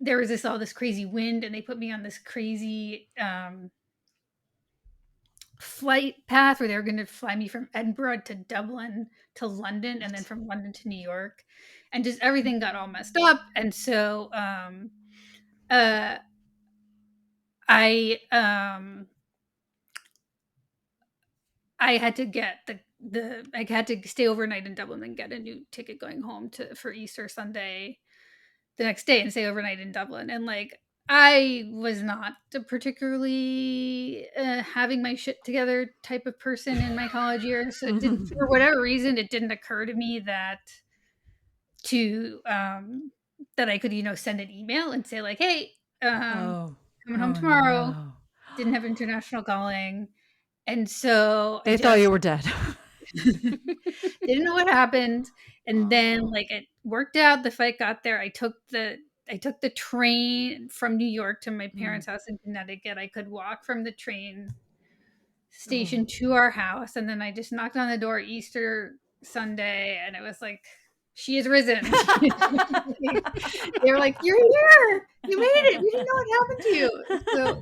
There was all this crazy wind, and they put me on this crazy flight path where they were going to fly me from Edinburgh to Dublin to London, and then from London to New York, and just everything got all messed up. And so I had to get I had to stay overnight in Dublin and get a new ticket going home for Easter Sunday the next day, and stay overnight in Dublin. And like, I was not a particularly having my shit together type of person in my college years. So for whatever reason, it didn't occur to me that I could, send an email and say like, hey, coming home tomorrow. No. Didn't have international calling. And so they thought you were dead. Didn't know what happened. And then like it worked out. The flight got there. I took the train from New York to my parents' house in Connecticut. I could walk from the train station to our house. And then I just knocked on the door Easter Sunday, and it was like, she is risen. They were like, you're here. You made it. We didn't know what happened to you. So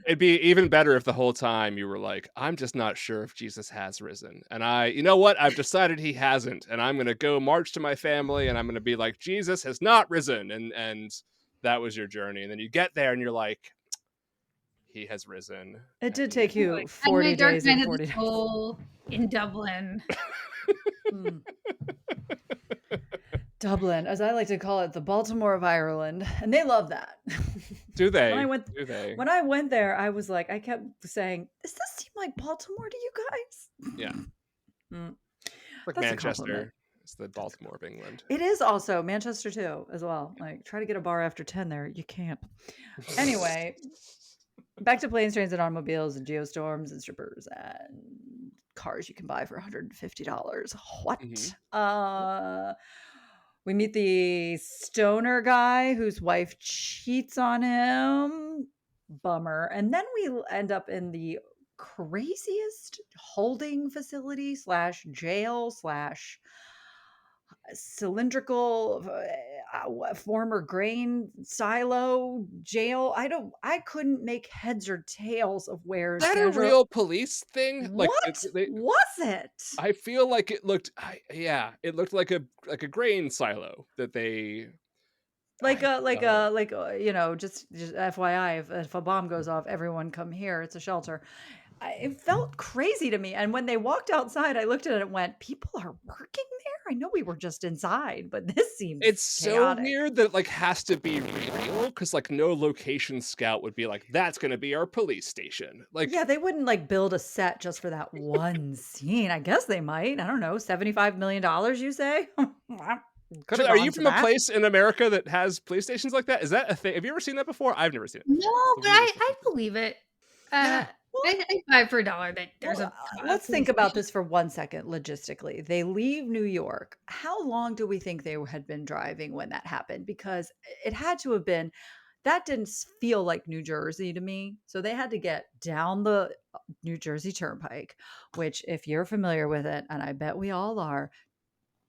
it'd be even better if the whole time you were like, I'm just not sure if Jesus has risen. And I've decided he hasn't. And I'm going to go march to my family, and I'm going to be like, Jesus has not risen. And that was your journey. And then you get there and you're like, he has risen. It did take you 40 days and 40 days. In Dublin. Dublin, as I like to call it, the Baltimore of Ireland, and they love that. Do they? When I went there, I was like, I kept saying, "Does this seem like Baltimore to you guys?" Yeah, like That's Manchester. It's the Baltimore of England. It is also Manchester too, as well. Like, try to get a bar after 10 there, you can't. Anyway, back to planes, trains, and automobiles, and geostorms, and strippers, and cars you can buy for $150. What? Mm-hmm. We meet the stoner guy whose wife cheats on him. Bummer. And then we end up in the craziest holding facility / jail / cylindrical. former grain silo jail. I couldn't make heads or tails of where Is that a Sandra. real police thing? Like, What was it? I feel like it looked, it looked like a grain silo that they. Just FYI, if a bomb goes off, everyone come here. It's a shelter. It felt crazy to me. And when they walked outside, I looked at it and went, people are working there? I know we were just inside, but this seems It's so chaotic. weird that it like has to be real, because like no location scout would be like, that's gonna be our police station. Like, Yeah, they wouldn't like build a set just for that one scene. I guess they might. I don't know. $75 million, you say? Could have are gone you to from a that. place in America that has police stations like that? Is that a thing? Have you ever seen that before? I've never seen it. No, It's the but weirdest I thing. believe it. Yeah. I buy for $1 that there's Well, a let's police think about station. this for 1 second logistically. They leave New York. How long do we think they had been driving when that happened? Because it had to have been, that didn't feel like New Jersey to me. So they had to get down the New Jersey Turnpike, which, if you're familiar with it, and I bet we all are,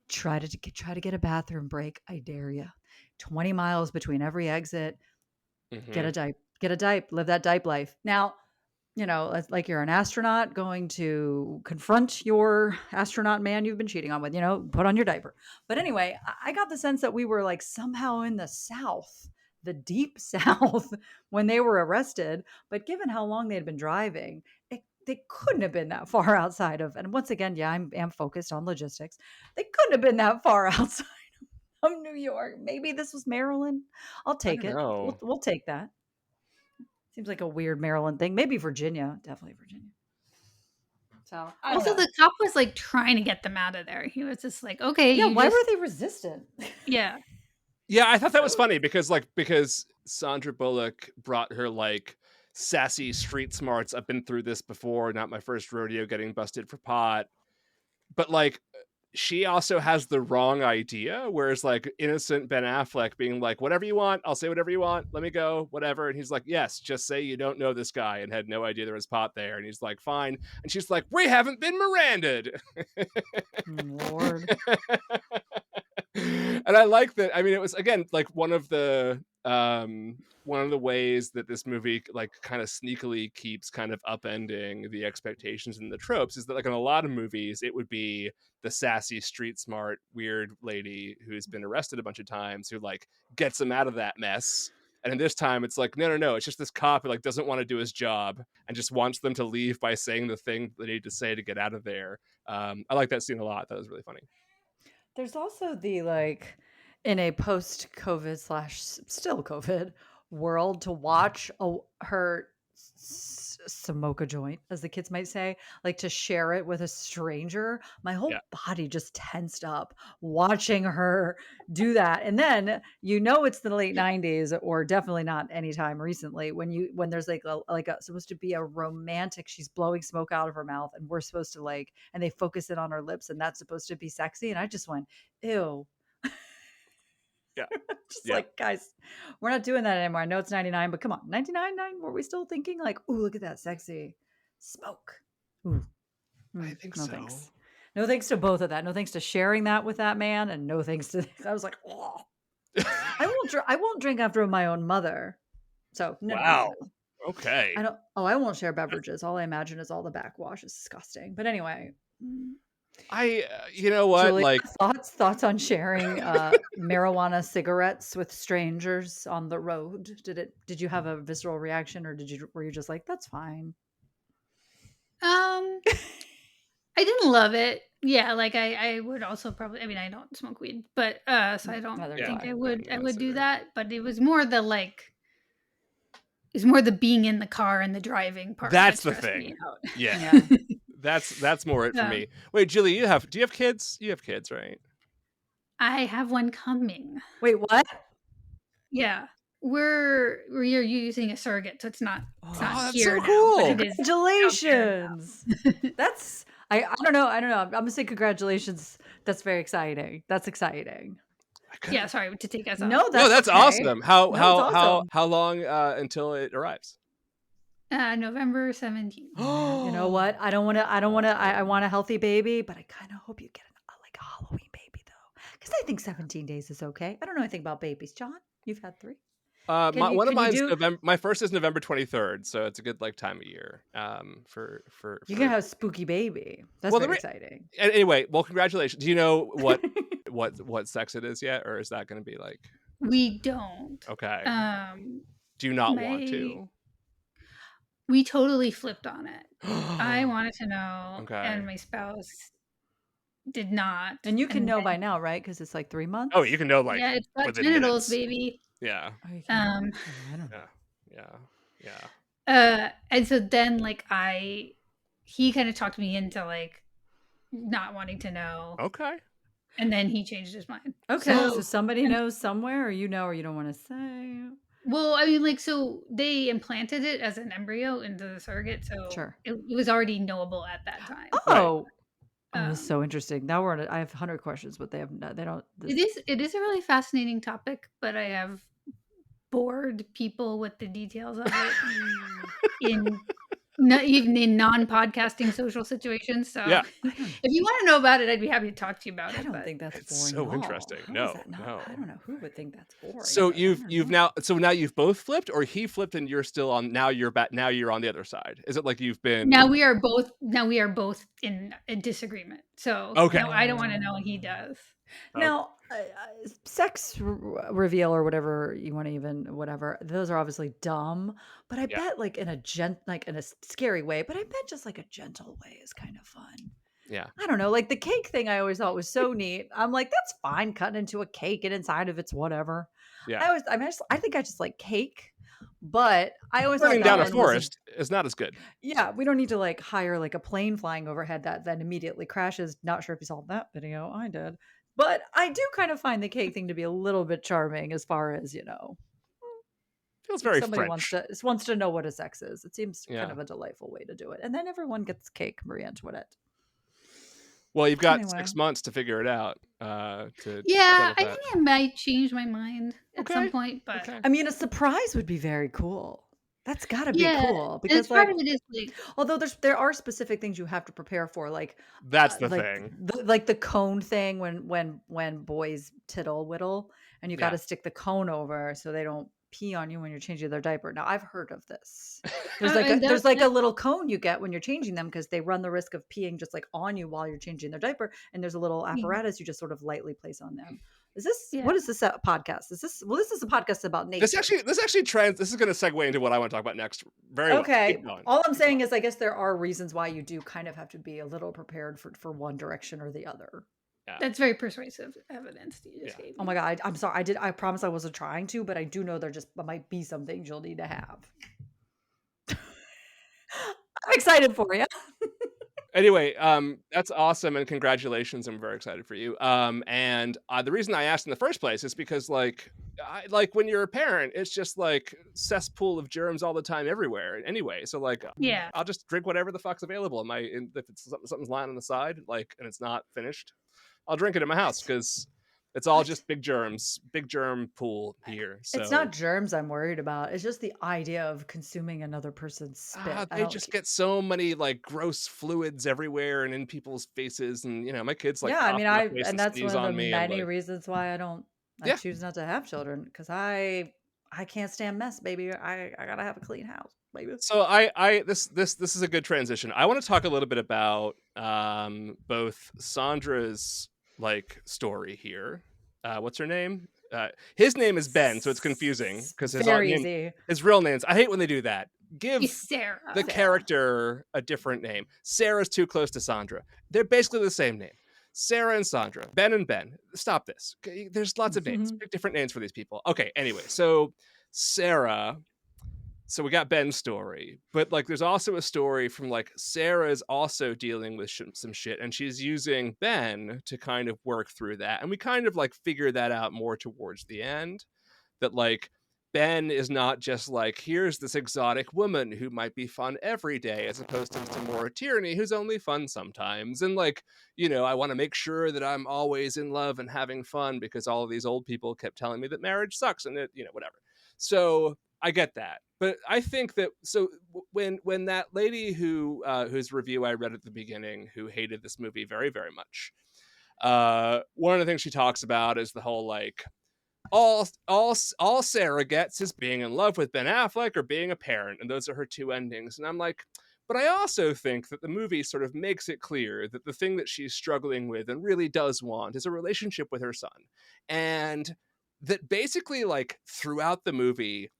try to get a bathroom break. I dare you. 20 miles between every exit. Get Mhm. a dipe, live that dipe life. Now, it's like you're an astronaut going to confront your astronaut man you've been cheating on with, put on your diaper. But anyway, I got the sense that we were like somehow in the South, the deep South, when they were arrested. But given how long they had been driving, they couldn't have been that far outside of, and once again, yeah, I'm focused on logistics. They couldn't have been that far outside of New York. Maybe this was Maryland. I'll I take don't it. know. We'll take that. Seems like a weird Maryland thing. Maybe Virginia. Definitely Virginia. So I don't Also, know. the cop was like trying to get them out of there. He was just like, okay, Yeah, you why just were they resistant? yeah. Yeah, I thought that was funny because Sandra Bullock brought her like sassy street smarts. I've been through this before, not my first rodeo getting busted for pot. But like she also has the wrong idea, whereas like innocent Ben Affleck being like, whatever you want, I'll say whatever you want, let me go, whatever. And he's like, yes, just say you don't know this guy, and had no idea there was pot there. And he's like, fine. And she's like, we haven't been Miranda'd. Lord. And I like that. I mean, it was again like one of the ways that this movie like kind of sneakily keeps kind of upending the expectations and the tropes is that like in a lot of movies it would be the sassy street smart weird lady who's been arrested a bunch of times who like gets them out of that mess. And in this time it's like no, it's just this cop who like doesn't want to do his job and just wants them to leave by saying the thing they need to say to get out of there. I like that scene a lot. That was really funny. There's also the like in a post-COVID / still COVID world to watch her smoke a joint, as the kids might say, like to share it with a stranger. My whole Yeah. body just tensed up watching her do that. And then it's the late 90s, or definitely not anytime recently, when there's like supposed to be a romantic, she's blowing smoke out of her mouth and we're supposed to like, and they focus it on her lips and that's supposed to be sexy. And I just went, ew. Yeah. Just Yeah. like, guys, we're not doing that anymore. I know it's 99, but come on, 99, were we still thinking like, ooh, look at that sexy smoke? Ooh. I think No so. thanks. No thanks to both of that. No thanks to sharing that with that man, and no thanks to. I was like, oh, I won't drink after my own mother. So no. Wow. Okay. I won't share beverages. All I imagine is all the backwash is disgusting. But anyway. You know what? Julie, like thoughts on sharing marijuana cigarettes with strangers on the road? Did you have a visceral reaction, or were you just like, that's fine? I didn't love it. Yeah, like I would also probably. I mean, I don't smoke weed, but so I don't Neither think do I would. I would do either. that. But it was more the like. It's more the being in the car and the driving part. That's that the stressed me thing. out. Yeah. That's more it for Yeah. me. Wait, Julie, do you have kids? You have kids, right? I have one coming. Wait, what? Yeah, we're using a surrogate, so it's not that's here so now, cool. but it is out there now. Congratulations. That's I don't know. I'm gonna say congratulations. That's very exciting. That's exciting. Yeah, sorry to take us off. No, That's okay. awesome. How No, it's awesome. how long until it arrives? November 17th. You know what? I want a healthy baby, but I kind of hope you get like a Halloween baby though, Because I think 17 days is okay. I don't know anything about babies. John, you've had 3. One of Can you mine's do? November. My first is November 23rd, so it's a good like time of year. You can have a spooky baby. That's well, very exciting. anyway, well, congratulations. Do you know what sex it is yet, or is that going to be like? We don't. Okay. Do you not want to? We totally flipped on it. I wanted to know, Okay. and my spouse did not. And you can know by now, right? Because it's like 3 months. Oh, you can know like Yeah, it's got within genitals, minutes. baby. Yeah. Oh, you can. I don't know. Yeah. And so then like he kind of talked me into like not wanting to know. Okay. And then he changed his mind. Okay, so somebody knows somewhere, or you don't want to say. Well, I mean, like, so they implanted it as an embryo into the surrogate, so Sure. it was already knowable at that time. Oh, that's so interesting. Now I have 100 questions, but they don't. It is a really fascinating topic, but I have bored people with the details of it even in non-podcasting social situations. So Yeah. if you want to know about it, I'd be happy to talk to you about it. I don't think that's It's boring. so interesting. No. I don't know who would think that's boring. So now you've both flipped, or he flipped and you're still on. Now you're back. Now you're on the other side. Is it like you've been? Now we are both in a disagreement. So okay. No, I don't want to know, and he does. Now, sex reveal or whatever you want to whatever. Those are obviously dumb, but I bet like in a scary way. But I bet just like a gentle way is kind of fun. Yeah. I don't know. Like the cake thing, I always thought was so neat. I'm like, that's fine, cutting into a cake and inside of it's whatever. Yeah. I think I just like cake. But I always burning down a forest is not as good. Yeah, we don't need to like hire like a plane flying overhead that then immediately crashes. Not sure if you saw that video. I did. But I do kind of find the cake thing to be a little bit charming as far as, feels very somebody French. wants to know what a sex is. It seems kind of a delightful way to do it. And then everyone gets cake, Marie Antoinette. Well, you've got 6 months to figure it out. I think I might change my mind at some point. But I mean, a surprise would be very cool. That's got to be cool because part of it is like, although there are specific things you have to prepare for, like that's the thing, like the cone thing when boys tittle whittle and you got to stick the cone over so they don't pee on you when you're changing their diaper. Now I've heard of this. There's like a little cone you get when you're changing them because they run the risk of peeing just like on you while you're changing their diaper, and there's a little apparatus you just sort of lightly place on them. Is this what is this podcast? This is a podcast about nature. This is going to segue into what I want to talk about next. Very okay. All I'm saying is I guess there are reasons why you do kind of have to be a little prepared for one direction or the other. Yeah. That's very persuasive evidence that you just gave me. Oh my God. I'm sorry. I promise I wasn't trying to, but I do know there might be some things you'll need to have. I'm excited for you. Anyway, that's awesome, and congratulations. I'm very excited for you. And the reason I asked in the first place is because like when you're a parent, it's just like cesspool of germs all the time everywhere anyway. So like, I'll just drink whatever the fuck's available. If it's something's lying on the side, like, and it's not finished, I'll drink it in my house because it's all just big germs, big germ pool here. So it's not germs I'm worried about. It's just the idea of consuming another person's spit. They just get so many like gross fluids everywhere and in people's faces, and my kids like and that's one of the many reasons why I choose not to have children, because I can't stand mess, baby. I gotta have a clean house, baby. So this is a good transition. I want to talk a little bit about both Sandra's like story here. What's her name? His name is Ben, so it's confusing because his real names. I hate when they do that. Give Sarah. The character a different name. Sarah's too close to Sandra. They're basically the same name. Sarah and Sandra. Ben and Ben. Stop this. Okay? There's lots of names. Pick different names for these people. Okay, anyway, so Sarah. So we got Ben's story, but like there's also a story from like Sarah's also dealing with some shit, and she's using Ben to kind of work through that. And we kind of like figure that out more towards the end, that like Ben is not just like, here's this exotic woman who might be fun every day, as opposed to Tamora Tierney, who's only fun sometimes. And like, I want to make sure that I'm always in love and having fun because all of these old people kept telling me that marriage sucks and it, whatever. So I get that. But I think that, so when that lady whose review I read at the beginning, who hated this movie very, very much, One of the things she talks about is the whole like all Sarah gets is being in love with Ben Affleck or being a parent, and those are her two endings. And I'm like, but I also think that the movie sort of makes it clear that the thing that she's struggling with and really does want is a relationship with her son. And that basically, like, throughout the movie,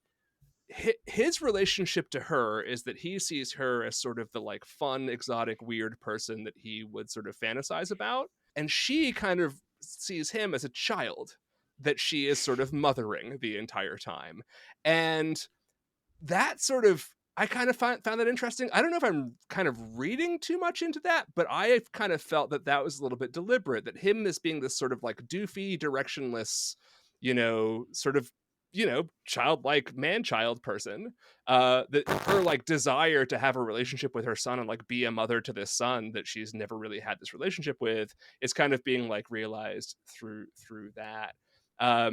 his relationship to her is that he sees her as sort of the like fun, exotic, weird person that he would sort of fantasize about. And she kind of sees him as a child that she is sort of mothering the entire time. And that sort of, I kind of found that interesting. I don't know if I'm kind of reading too much into that, but I kind of felt that that was a little bit deliberate, that him as being this sort of like doofy, directionless, sort of, childlike man-child person, that her like desire to have a relationship with her son and like be a mother to this son that she's never really had this relationship with is kind of being like realized through that. I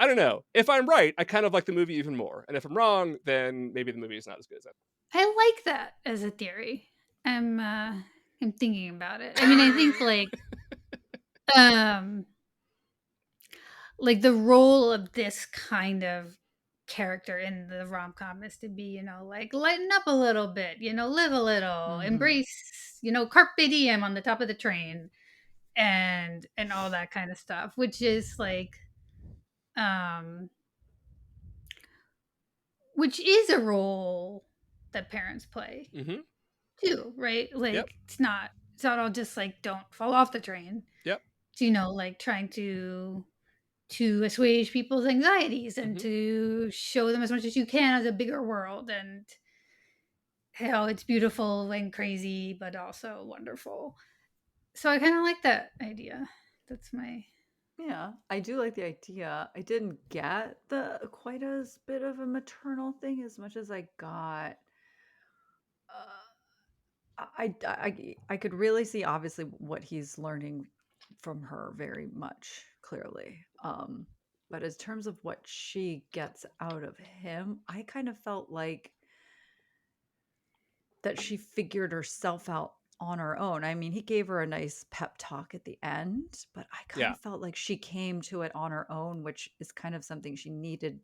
don't know. If I'm right, I kind of like the movie even more. And if I'm wrong, then maybe the movie is not as good as that. I like that as a theory. I'm thinking about it. I mean, I think like the role of this kind of character in the rom-com is to be, like lighten up a little bit, live a little, embrace, carpe diem on the top of the train and all that kind of stuff, which is like which is a role that parents play too, right? Like it's not all just like don't fall off the train. Yep. Like trying to assuage people's anxieties and to show them as much as you can as a bigger world and how it's beautiful and crazy but also wonderful. So I kind of like that idea. That's my Yeah, I do like the idea. I didn't get the quite as bit of a maternal thing as much as I got. I could really see obviously what he's learning from her very much clearly. But in terms of what she gets out of him, I kind of felt like that she figured herself out on her own. I mean, he gave her a nice pep talk at the end, but I kind of felt like she came to it on her own, which is kind of something she needed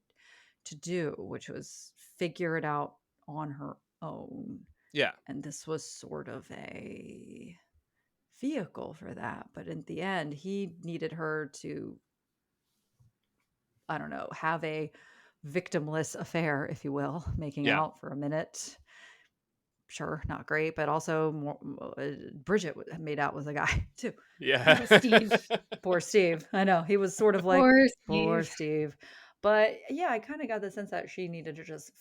to do, which was figure it out on her own. Yeah. And this was sort of a vehicle for that. But in the end, he needed her to, I don't know, have a victimless affair, if you will, making out for a minute. Sure, not great, but also Bridget made out with a guy too. Yeah. Steve. Poor Steve. I know. He was sort of like, poor Steve. But yeah, I kind of got the sense that she needed to just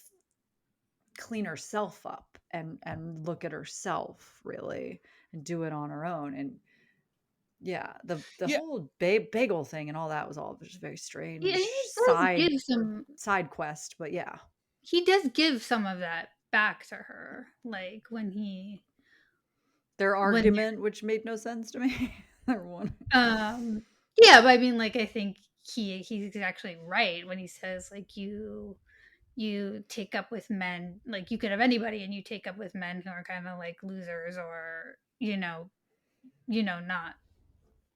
clean herself up and look at herself really and do it on her own. And yeah, the whole bagel thing and all that was all just very strange. Yeah, he does give side quest, but yeah. He does give some of that back to her, like when their argument, which made no sense to me. Yeah, but I mean, like, I think he's actually right when he says like you take up with men, like you could have anybody and you take up with men who are kind of like losers or not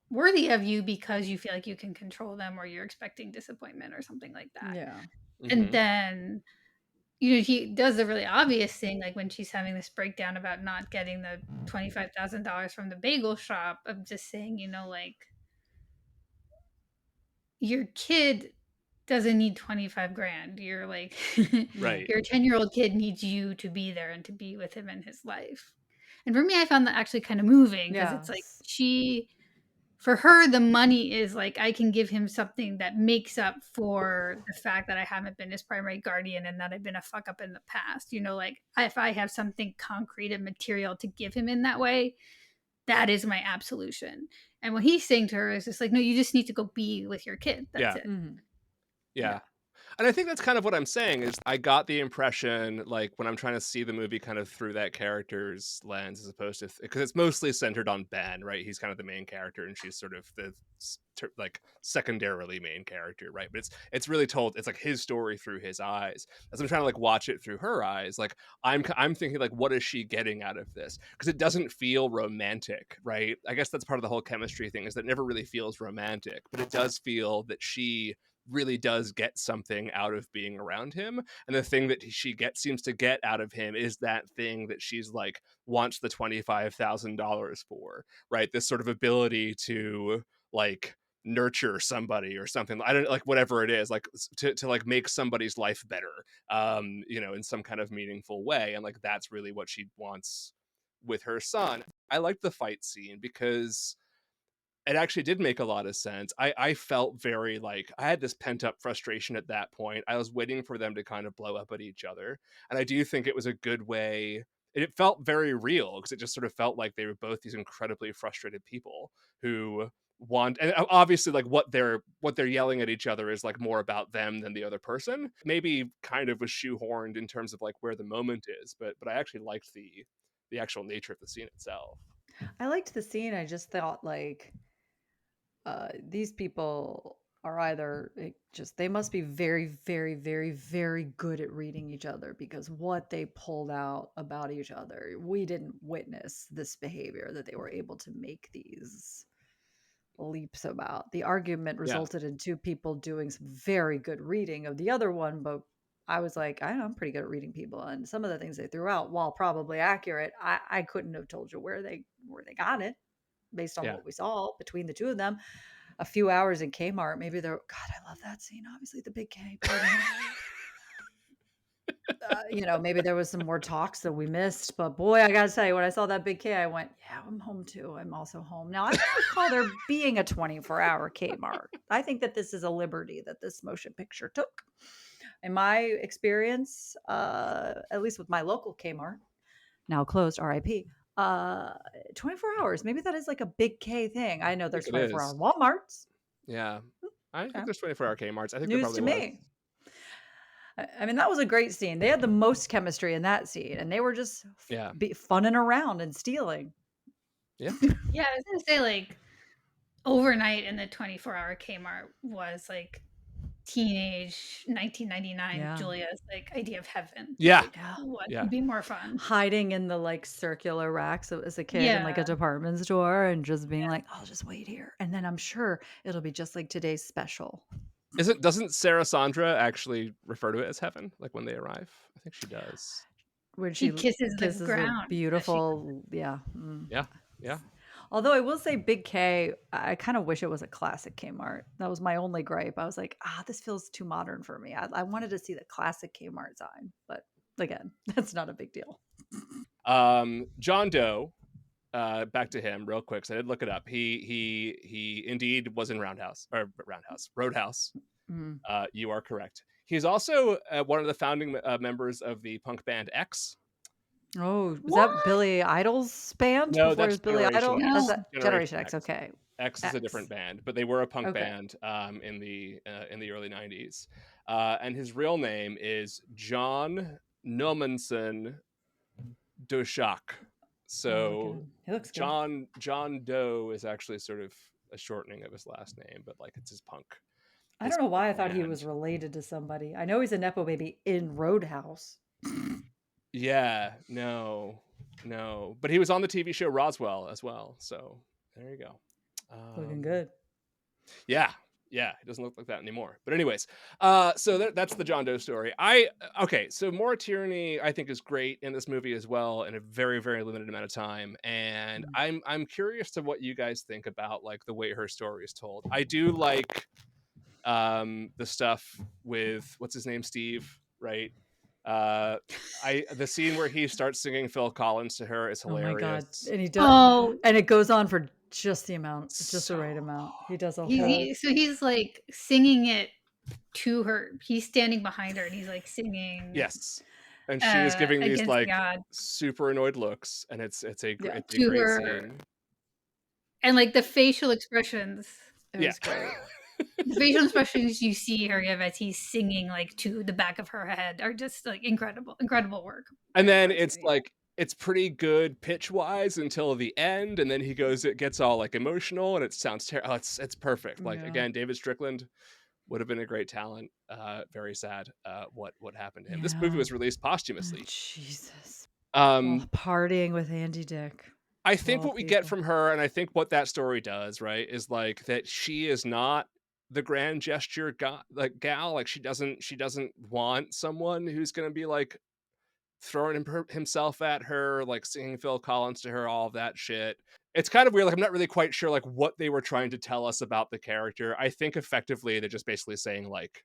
worthy of you because you feel like you can control them or you're expecting disappointment or something like that. Yeah. And then he does the really obvious thing, like when she's having this breakdown about not getting the $25,000 from the bagel shop, of just saying, like, your kid doesn't need 25 grand. You're like, right. Your 10-year-old kid needs you to be there and to be with him in his life. And for me, I found that actually kind of moving because it's like for her, the money is like, I can give him something that makes up for the fact that I haven't been his primary guardian and that I've been a fuck up in the past. Like if I have something concrete and material to give him in that way, that is my absolution. And what he's saying to her is just like, no, you just need to go be with your kid. That's it. Yeah. And I think that's kind of what I'm saying is I got the impression, like, when I'm trying to see the movie kind of through that character's lens, as opposed to, because it's mostly centered on Ben, right? He's kind of the main character and she's sort of the like secondarily main character, right? But it's really told, it's like his story through his eyes. As I'm trying to like watch it through her eyes, like I'm thinking like, what is she getting out of this? Because it doesn't feel romantic, right? I guess that's part of the whole chemistry thing, is that it never really feels romantic, but it does feel that she really does get something out of being around him, and the thing that she seems to get out of him is that thing that she's like wants the $25,000 for, right? This sort of ability to like nurture somebody or something, I don't, like whatever it is, like to like make somebody's life better, you know, in some kind of meaningful way, and like that's really what she wants with her son. I liked the fight scene because it actually did make a lot of sense. I felt very like I had this pent up frustration at that point. I was waiting for them to kind of blow up at each other. And I do think it was a good way. It felt very real because it just sort of felt like they were both these incredibly frustrated people who want, and obviously like what they're yelling at each other is like more about them than the other person. Maybe kind of was shoehorned in terms of like where the moment is, but I actually liked the actual nature of the scene itself. I liked the scene. I just thought like these people are either just they must be very, very, very, very good at reading each other, because what they pulled out about each other, we didn't witness this behavior that they were able to make these leaps about. The argument Yeah. resulted in two people doing some very good reading of the other one, but I was like, I know I'm pretty good at reading people, and some of the things they threw out, while probably accurate, I couldn't have told you where they got it based on Yeah. what we saw between the two of them. A few hours in Kmart, maybe they're, God, I love that scene. Obviously, the big K. You know, maybe there was some more talks that we missed, but boy, I gotta tell you, when I saw that big K, I went, yeah, I'm home too. I'm also home. Now, I don't recall there being a 24-hour Kmart. I think that this is a liberty that this motion picture took. In my experience, at least with my local Kmart, now closed, RIP, 24 hours. Maybe that is like a big K thing. I know there's think it 24-hour is. Walmarts. Yeah. I Okay. think there's 24-hour Kmarts. I think there News probably to was. me. I mean, that was a great scene. They had the most chemistry in that scene, and they were just Yeah. funning around and stealing. Yeah. Yeah, I was gonna say like overnight in the 24-hour Kmart was like teenage 1999 Yeah. Julia's like idea of heaven. Yeah. Like, what Yeah. could be more fun? Hiding in the like circular racks as a kid in like a Yeah. department store and just being like, I'll just wait here. And then I'm sure it'll be just like today's special. Doesn't Sarah Sandra actually refer to it as heaven, like when they arrive? I think she does. When She she kisses the the ground as she- beautiful, yeah. Yeah. Yeah. Although I will say Big K, I kind of wish it was a classic Kmart. That was my only gripe. I was like, this feels too modern for me. I wanted to see the classic Kmart sign, but again, that's not a big deal. John Doe, back to him real quick. So I did look it up. He indeed was in Roadhouse. Mm. You are correct. He's also one of the founding members of the punk band X. Oh, was that Billy Idol's band No, before it that's was Billy Generation Idol? X. That's that Generation Generation X. X. Okay. X is a different band, but they were a punk Okay. band in the early 90s. And his real name is John Nomanson Doshak. So He looks good. John Doe is actually sort of a shortening of his last name, but like it's his punk. I don't know why I thought he band. was related to somebody. I know he's a Nepo baby in Roadhouse. Yeah, no. But he was on the TV show Roswell as well. So there you go. Looking good. Yeah, he doesn't look like that anymore. But anyways, so that's the John Doe story. So Maura Tierney I think is great in this movie as well in a very, very limited amount of time. And I'm curious to what you guys think about like the way her story is told. I do like the stuff with what's his name, Steve, right? The scene where he starts singing Phil Collins to her is hilarious. Oh my god! And he does, and it goes on for just the amount, just the right amount. He does a whole. He's like singing it to her. He's standing behind her, and he's like singing. Yes, and she is giving these like God. super annoyed looks, and it's a great her. scene. And like the facial expressions. It was great. The facial expressions you see her give as he's singing like to the back of her head are just like incredible work. And I then know, it's like it's pretty good pitch wise until the end, and then it gets all like emotional, and it sounds terrible. Oh, it's perfect. Like yeah, again, David Strickland would have been a great talent. Very sad what happened to him. This movie yeah. was released posthumously. Jesus. Well, Um, partying with Andy Dick, I of think all what we get people. from her, and I think what that story does, right, is like that she is not the grand gesture gal. Like she doesn't want someone who's gonna be like throwing himself at her, like singing Phil Collins to her, all of that shit. It's kind of weird. Like I'm not really quite sure like what they were trying to tell us about the character. I think effectively they're just basically saying like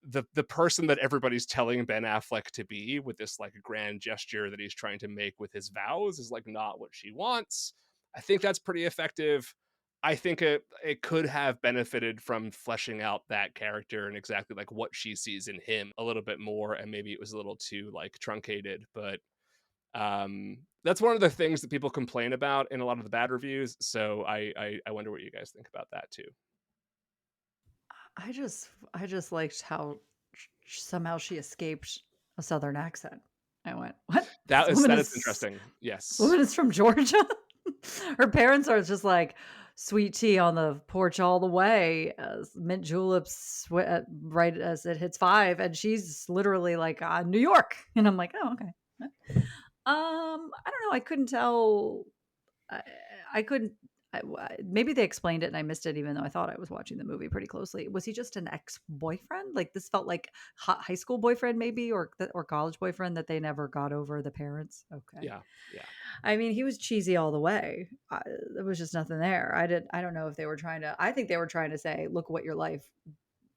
the person that everybody's telling Ben Affleck to be with this like grand gesture that he's trying to make with his vows is like not what she wants. I think that's pretty effective. I think it could have benefited from fleshing out that character and exactly like what she sees in him a little bit more, and maybe it was a little too like truncated. But that's one of the things that people complain about in a lot of the bad reviews. So I wonder what you guys think about that too. I just liked how somehow she escaped a southern accent. I went, what? That This is woman that is is interesting. this Yes. woman is from Georgia. Her parents are just like sweet tea on the porch all the way, mint juleps right as it hits 5, and she's literally like New York, and I'm like, oh okay. I don't know. I couldn't tell. I, I couldn't. Maybe they explained it and I missed it, even though I thought I was watching the movie pretty closely. Was he just an ex-boyfriend? Like this felt like high school boyfriend, maybe, or college boyfriend that they never got over the parents. Okay. Yeah. Yeah. I mean, he was cheesy all the way. There was just nothing there. I don't know if they were trying to. I think they were trying to say, look what your life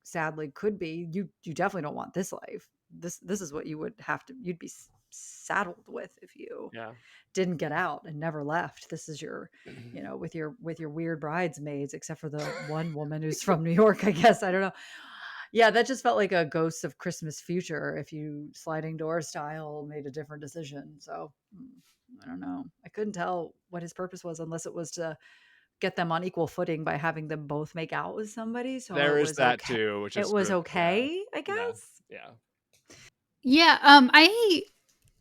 sadly could be. You definitely don't want this life. This is what you would have to. You'd be saddled with if you Yeah. didn't get out and never left. This is your, with your weird bridesmaids, except for the one woman who's from New York, I guess. I don't know. Yeah, that just felt like a Ghost of Christmas Future if you sliding door style made a different decision. So I don't know. I couldn't tell what his purpose was unless it was to get them on equal footing by having them both make out with somebody. So There it is was that okay. too, which is It sort was of okay, I yeah. guess. Yeah. Yeah,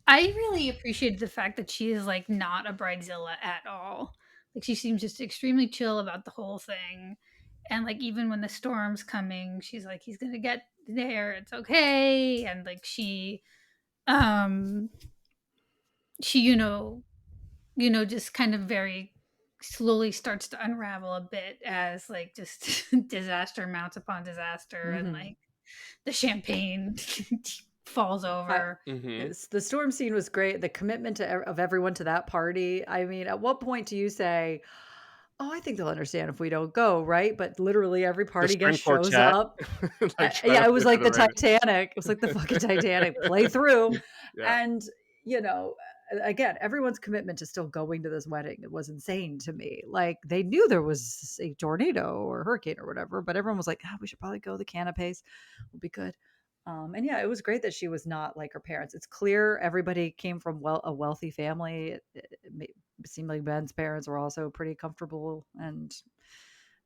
I really appreciated the fact that she is like not a bridezilla at all. Like she seems just extremely chill about the whole thing. And like even when the storm's coming, she's like, he's gonna get there, it's okay. And like um she, just kind of very slowly starts to unravel a bit as like just disaster mounts upon disaster and Mhm. like the champagne falls over. Mm-hmm. The storm scene was great. The commitment of everyone to that party. I mean, at what point do you say, "Oh, I think they'll understand if we don't go," right? But literally every The party string guest shows quartet, up. like trying Yeah, to it play was for like the the Ravens. Titanic. It was like the fucking Titanic. Play through, Yeah. and you know, again, everyone's commitment to still going to this wedding. It was insane to me. Like they knew there was a tornado or hurricane or whatever, but everyone was like, we should probably go. The canapes will be good. And yeah, it was great that she was not like her parents. It's clear everybody came from a wealthy family. It seemed like Ben's parents were also pretty comfortable, and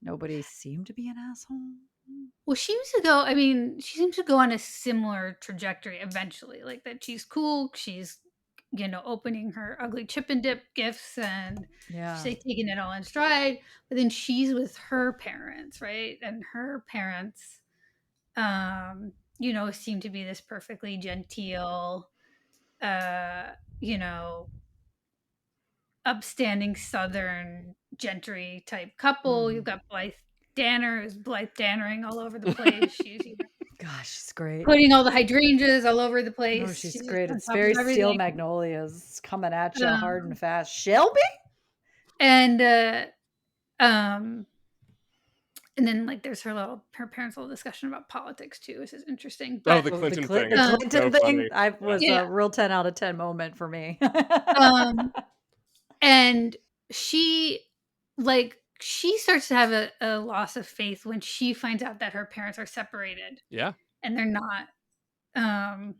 nobody seemed to be an asshole. Well, she seems to go on a similar trajectory eventually. Like that she's cool, she's opening her ugly chip and dip gifts and she's Yeah. like taking it all in stride, but then she's with her parents, right? And her parents seem to be this perfectly genteel you know upstanding Southern gentry type couple. You've Mhm. got Danner, who's Blythe Dannering all over the place. She's Gosh, she's great. putting all the hydrangeas all over the Oh, place. she's She's just great. on It's top of very Steel everything. Magnolias coming at you hard and Um, fast. Shelby? and um, and then like there's her parents' little discussion about politics too, which is interesting. Oh, But the Oh, the Clinton thing The is Clinton so thing funny. I Yeah. was yeah, a real 10 out of 10 moment for me. um, and she she starts to have a loss of faith when she finds out that her parents are separated Yeah. and they're not um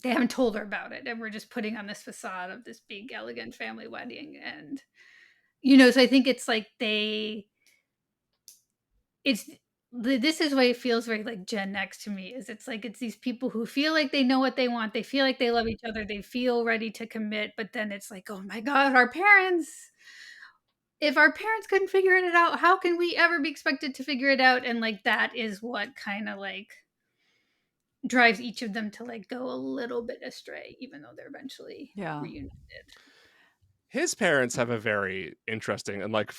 they haven't told her about it, and we're just putting on this facade of this big elegant family wedding. And so I think it's like it's this is why it feels very like Gen X to me. Is it's like it's these people who feel like they know what they want, they feel like they love each other, they feel ready to commit, but then it's like, oh my god, our parents. If our parents couldn't figure it out, how can we ever be expected to figure it out? And like that is what kind of like drives each of them to like go a little bit astray, even though they're eventually reunited. His parents have a very interesting and like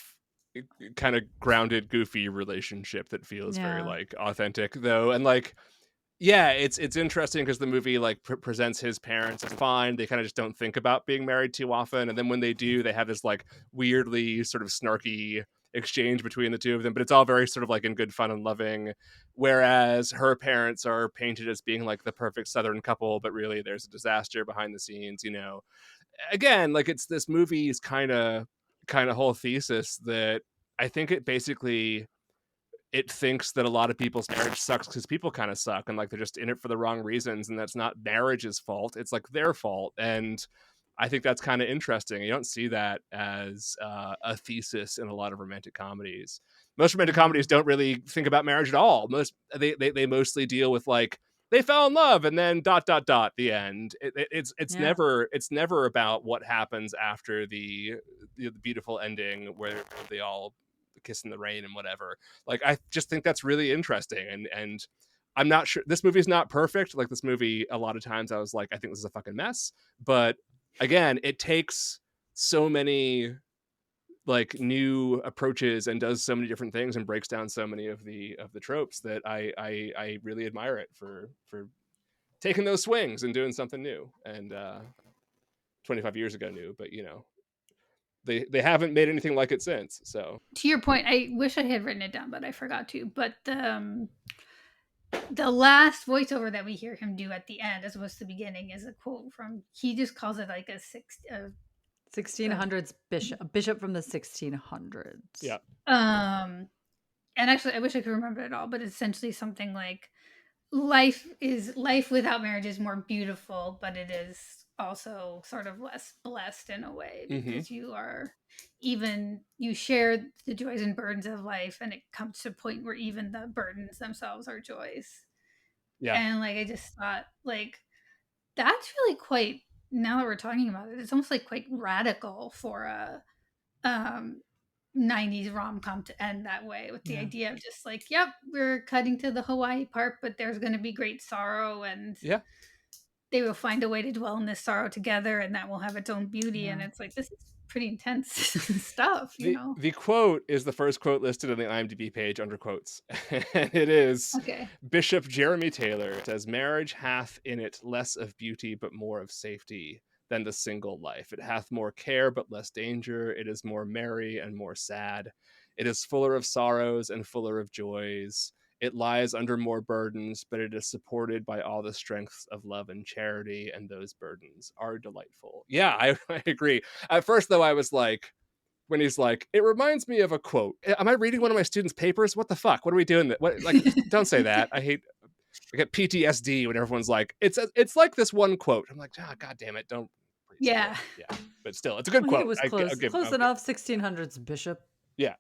kind of grounded, goofy relationship that feels very like authentic, though, and like. Yeah, it's interesting because the movie like presents his parents as fine. They kind of just don't think about being married too often, and then when they do, they have this like weirdly sort of snarky exchange between the two of them. But it's all very sort of like in good fun and loving. Whereas her parents are painted as being like the perfect Southern couple, but really there's a disaster behind the scenes. You know, again, like it's this movie's kind of whole thesis that I think it basically it thinks that a lot of people's marriage sucks because people kind of suck and like they're just in it for the wrong reasons, and that's not marriage's fault, it's like their fault. And I think that's kind of interesting. You don't see that as a thesis in a lot of romantic comedies. Most romantic comedies don't really think about marriage at all. They mostly deal with like they fell in love and then ... the end. It's never about what happens after the beautiful ending where they all kiss in the rain and whatever. Like I just think that's really interesting, and I'm not sure this movie is not perfect. Like this movie, a lot of times I was like, I think this is a fucking mess. But again, it takes so many like new approaches and does so many different things and breaks down so many of the tropes that I really admire it for taking those swings and doing something new. And 25 years ago new, but you know, they haven't made anything like it since. So to your point, I wish I had written it down, but I forgot to. But the last voiceover that we hear him do at the end, as opposed to the beginning, is a quote from. He just calls it like a 1600s bishop, a bishop from the 1600s. Yeah. And actually, I wish I could remember it all, but it's essentially something like life without marriage is more beautiful, but it is also sort of less blessed in a way because you share the joys and burdens of life, and it comes to a point where even the burdens themselves are joys. Yeah. And like I just thought like that's really quite, now that we're talking about it, it's almost like quite radical for a 90s rom-com to end that way, with the idea of just like, yep, we're cutting to the Hawaii part, but there's going to be great sorrow, and they will find a way to dwell in this sorrow together, and that will have its own beauty. And it's like, this is pretty intense stuff, you know. The quote is the first quote listed on the IMDb page under quotes. And it is Bishop Jeremy Taylor says, "Marriage hath in it less of beauty but more of safety than the single life. It hath more care but less danger. It is more merry and more sad. It is fuller of sorrows and fuller of joys. It lies under more burdens, but it is supported by all the strengths of love and charity, and those burdens are delightful." Yeah, I agree. At first, though, I was like, when he's like, "It reminds me of a quote." Am I reading one of my students' papers? What the fuck? What are we doing? What, like, don't say that. I get PTSD when everyone's like, it's like this one quote. I'm like, God damn it, don't. Yeah. But still, it's a good quote. It was close enough. 1600s bishop. Yeah.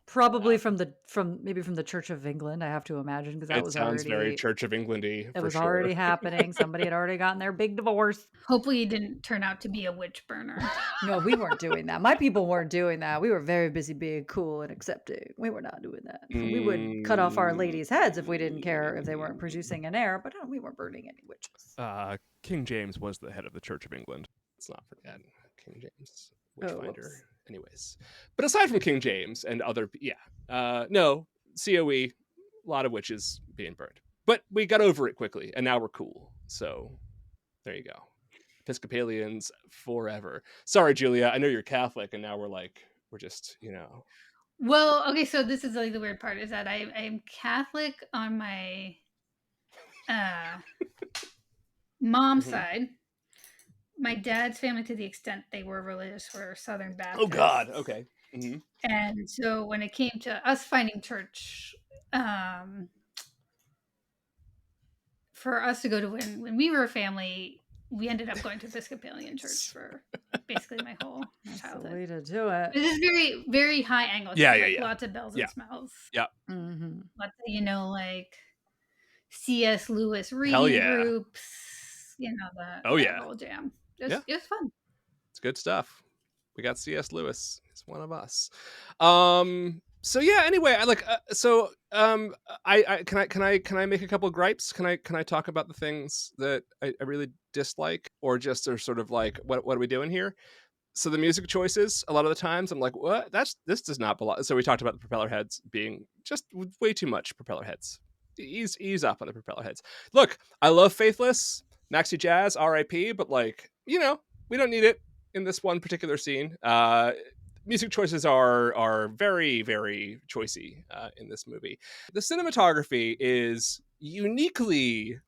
Probably from the Church of England, I have to imagine, because that was sounds already very Church of Englandy. It was already happening. Somebody had already gotten their big divorce. Hopefully, it didn't turn out to be a witch burner. No, we weren't doing that. My people weren't doing that. We were very busy being cool and accepting. We were not doing that. We would cut off our ladies' heads if we didn't care if they weren't producing an heir, but we weren't burning any witches. King James was the head of the Church of England. Let's not forget King James, witchfinder. Anyways, but aside from King James and other, no, COE, a lot of witches being burned, but we got over it quickly, and now we're cool. So there you go, Episcopalians forever. Sorry, Julia, I know you're Catholic, and now we're just, you know. Well, okay, so this is like the weird part is that I'm Catholic on my mom's side. My dad's family, to the extent they were religious, were Southern Baptist. Oh God, okay. Mm-hmm. And so when it came to us finding church, for us to go to when we were a family, we ended up going to Episcopalian church for basically my whole That's the childhood. way to do it. It is very, very high angle. Yeah, like, yeah, yeah. Lots of bells Yeah. and smells. Yeah. Mm-hmm. Lots of, like C.S. Lewis Hell reading yeah. groups. The yeah. whole jam. It Yeah. was fun. It's good stuff. We got C.S. Lewis. He's one of us. So yeah. Anyway, I like. Can I make a couple gripes? Can I talk about the things that I really dislike, or just are sort of like, what are we doing here? So the music choices, a lot of the times, I'm like, what? This does not belong. So we talked about the propeller heads being just way too much propeller heads. Ease up on the propeller heads. Look, I love Faithless, Maxi Jazz, R.I.P. But like, we don't need it in this one particular scene. Music choices are very, very choicey in this movie. The cinematography is uniquely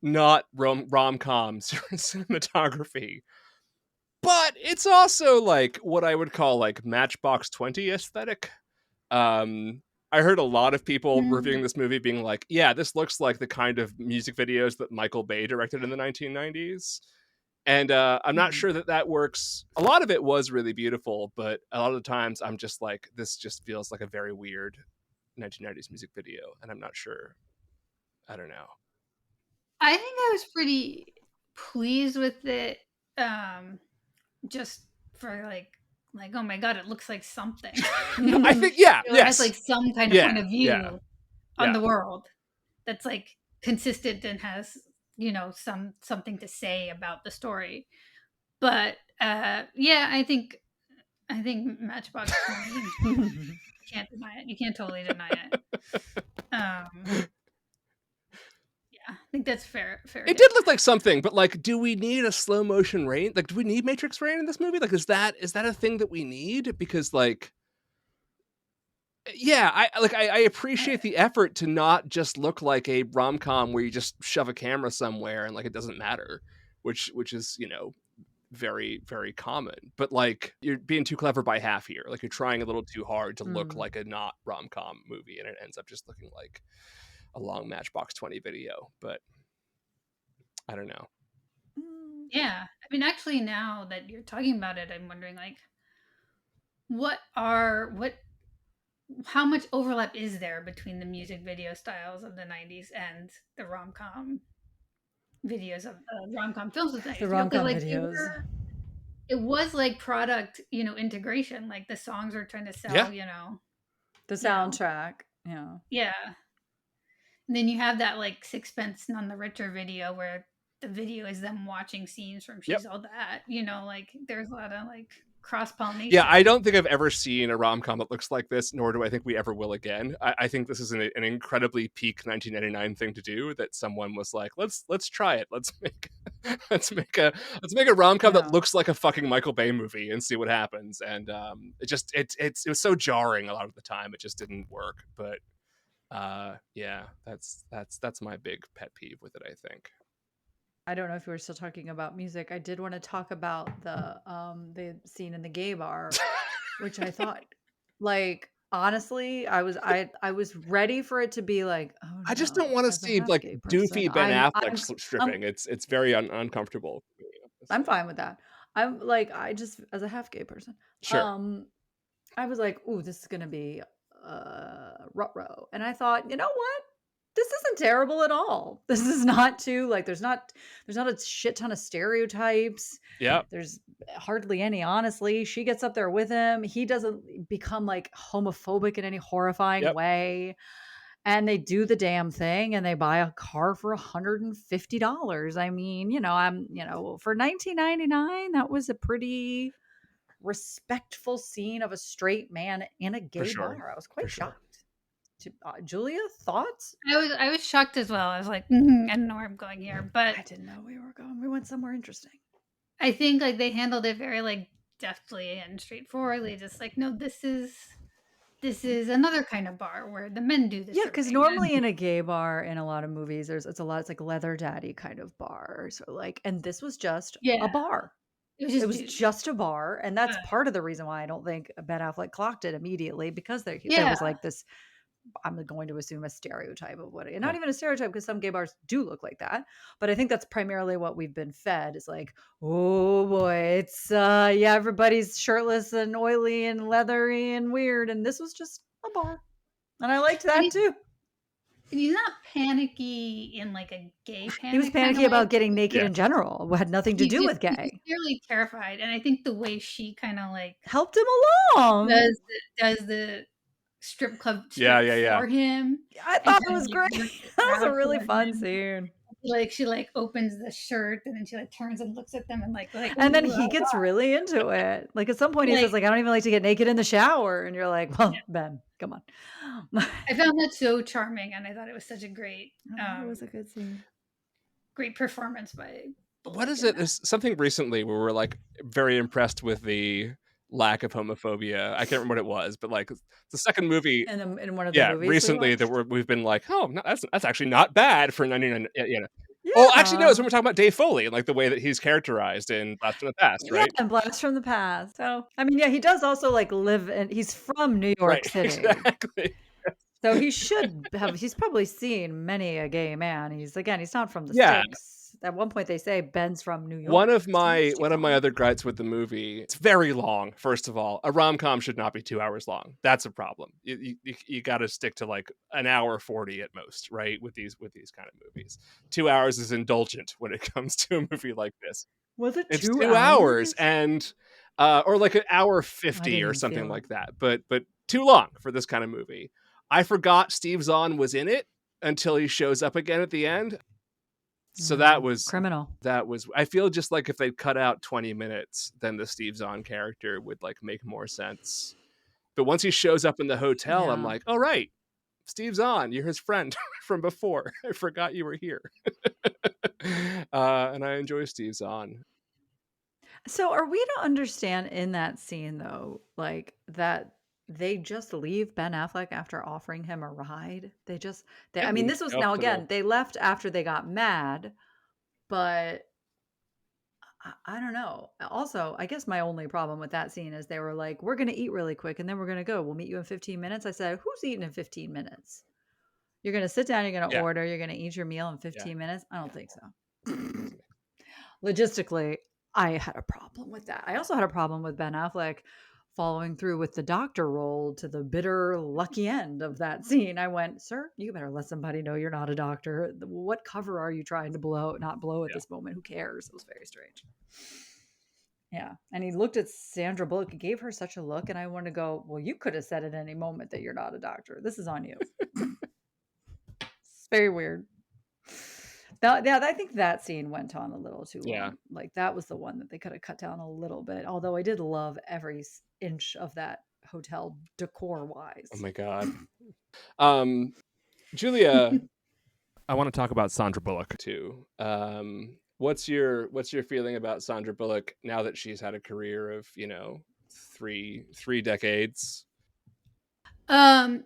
not rom-com cinematography, but it's also like what I would call like Matchbox 20 aesthetic. I heard a lot of people reviewing this movie being like, yeah, this looks like the kind of music videos that Michael Bay directed in the 1990s. And I'm not sure that works. A lot of it was really beautiful, but a lot of the times I'm just like, this just feels like a very weird 1990s music video. And I'm not sure. I don't know. I think I was pretty pleased with it. Just for like, oh my God, it looks like something. I think, yeah. It has like some kind of point of view on the world that's like consistent and has, something to say about the story. But I think Matchbox 20, you can't deny it. You can't totally deny it. I think that's fair. It did look like something, but like, do we need a slow motion rain? Like, do we need Matrix rain in this movie? Like, is that a thing that we need? Because like, yeah, I appreciate the effort to not just look like a rom-com where you just shove a camera somewhere and like it doesn't matter, which is very, very common. But like, you're being too clever by half here. Like, you're trying a little too hard to look like a not rom-com movie, and it ends up just looking like a long Matchbox 20 video. But I don't know. Yeah, I mean, actually, now that you're talking about it, I'm wondering like, how much overlap is there between the music video styles of the 90s and the rom-com videos of rom-com films of the 90s? The rom-com like, videos. It was like product, integration. Like the songs were trying to sell, the soundtrack. Yeah. And then you have that like Sixpence None the Richer video where the video is them watching scenes from She's All That. Like there's a lot of like cross-pollination. Yeah, I don't think I've ever seen a rom-com that looks like this, nor do I think we ever will again. I think this is an incredibly peak 1999 thing to do, that someone was like, let's try it. Let's make a rom-com that looks like a fucking Michael Bay movie and see what happens. And it was so jarring a lot of the time. It just didn't work. But that's my big pet peeve with it, I think. I don't know if we were still talking about music. I did want to talk about the scene in the gay bar, which I thought, like, honestly, I was ready for it to be like, oh, I just don't want to see like doofy Ben Affleck stripping. It's very uncomfortable. I'm fine with that. I'm like, I just, as a half gay person, sure. I was like, ooh, this is gonna be ruh-roh. And I thought, you know what? This isn't terrible at all. This is not too like there's not a shit ton of stereotypes. Yeah. There's hardly any, honestly. She gets up there with him. He doesn't become like homophobic in any horrifying way. And they do the damn thing and they buy a car for $150. I mean, for $19.99, that was a pretty respectful scene of a straight man in a gay bar. I was quite shocked. Julia, thoughts? I was shocked as well. I was like, I don't know where I'm going here, but I didn't know we were going. We went somewhere interesting. I think like they handled it very like deftly and straightforwardly. Just like, no, this is another kind of bar where the men do this. Yeah, because normally in a gay bar in a lot of movies, it's like leather daddy kind of bar. So like, and this was just a bar. It was just a bar, and that's part of the reason why I don't think Ben Affleck clocked it immediately, because there was like this I'm going to assume a stereotype of what, and not even a stereotype because some gay bars do look like that. But I think that's primarily what we've been fed is like, oh boy, it's yeah, everybody's shirtless and oily and leathery and weird. And this was just a bar. And I liked that too. He's not panicky in like a gay panic. He was panicky about getting naked in general. It had nothing to do with gay. He's clearly terrified. And I think the way she kind of like helped him along. Does the strip club yeah. for him. I thought it was great. That was a really fun scene. Like she like opens the shirt and then she like turns and looks at them and like and then he gets really into it. Like at some point he says like, I don't even like to get naked in the shower. And you're like, well, Ben, come on. I found that so charming and I thought it was such a great it was a good scene. Great performance by Bullock. What is it? There's something recently where we're like very impressed with the lack of homophobia. I can't remember what it was, but like the second movie in one of the movies recently that we've been like, oh, no, that's actually not bad for 99. Oh, actually, no. It's when we're talking about Dave Foley and like the way that he's characterized in Blast from the Past, right? Yeah, and Blast from the Past. So I mean, yeah, he does also like live and he's from New York City. Exactly. So he should have. He's probably seen many a gay man. He's not from the sticks. At one point, they say Ben's from New York. One of my other gripes with the movie, it's very long. First of all, a rom-com should not be 2 hours long. That's a problem. You got to stick to like an hour 40 at most, right? With these kind of movies, 2 hours is indulgent when it comes to a movie like this. Was it it's 2 hours and or like an hour 50 or something like that, but too long for this kind of movie. I forgot Steve Zahn was in it until he shows up again at the end. So that was criminal. That was, I feel just like if they'd cut out 20 minutes, then the Steve Zahn character would like make more sense. But once he shows up in the hotel, I'm like, oh, right. Steve Zahn, you're his friend from before. I forgot you were here. And I enjoy Steve Zahn. So are we to understand in that scene though, like that they just leave Ben Affleck after offering him a ride? I mean, this was now again, they left after they got mad, but I don't know. Also, I guess my only problem with that scene is they were like, we're going to eat really quick and then we're going to go. We'll meet you in 15 minutes. I said, who's eating in 15 minutes? You're going to sit down, you're going to order, you're going to eat your meal in 15 minutes? I don't think so. Logistically, I had a problem with that. I also had a problem with Ben Affleck following through with the doctor role to the bitter, lucky end of that scene. I went, sir, you better let somebody know you're not a doctor. What cover are you trying to not blow at this moment? Who cares? It was very strange. Yeah. And he looked at Sandra Bullock. He gave her such a look. And I want to go, well, you could have said at any moment that you're not a doctor. This is on you. It's very weird. I think that scene went on a little too long. Yeah. Like that was the one that they could have cut down a little bit. Although I did love every inch of that hotel decor wise. Oh my God. Julia, I want to talk about Sandra Bullock too. What's your feeling about Sandra Bullock now that she's had a career of, three decades? Yeah,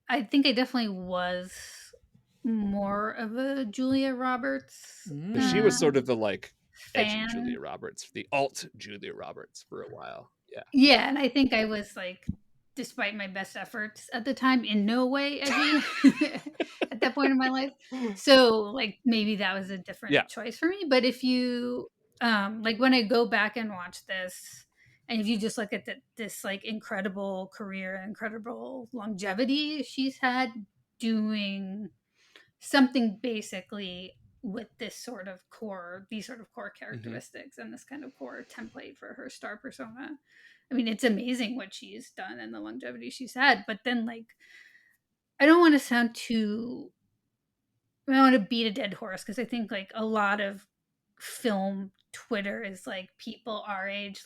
I think I definitely was more of a Julia Roberts. She was sort of the edgy fan. Julia Roberts, the alt Julia Roberts for a while. Yeah. Yeah, and I think I was despite my best efforts at the time, in no way edgy at that point in my life. So maybe that was a different choice for me. But if you when I go back and watch this, and if you just look at this incredible career, incredible longevity she's had doing something basically with these sort of core characteristics and this kind of core template for her star persona. I mean, it's amazing what she's done and the longevity she's had. But then I don't want to sound I don't want to beat a dead horse, because I think a lot of film Twitter is people our age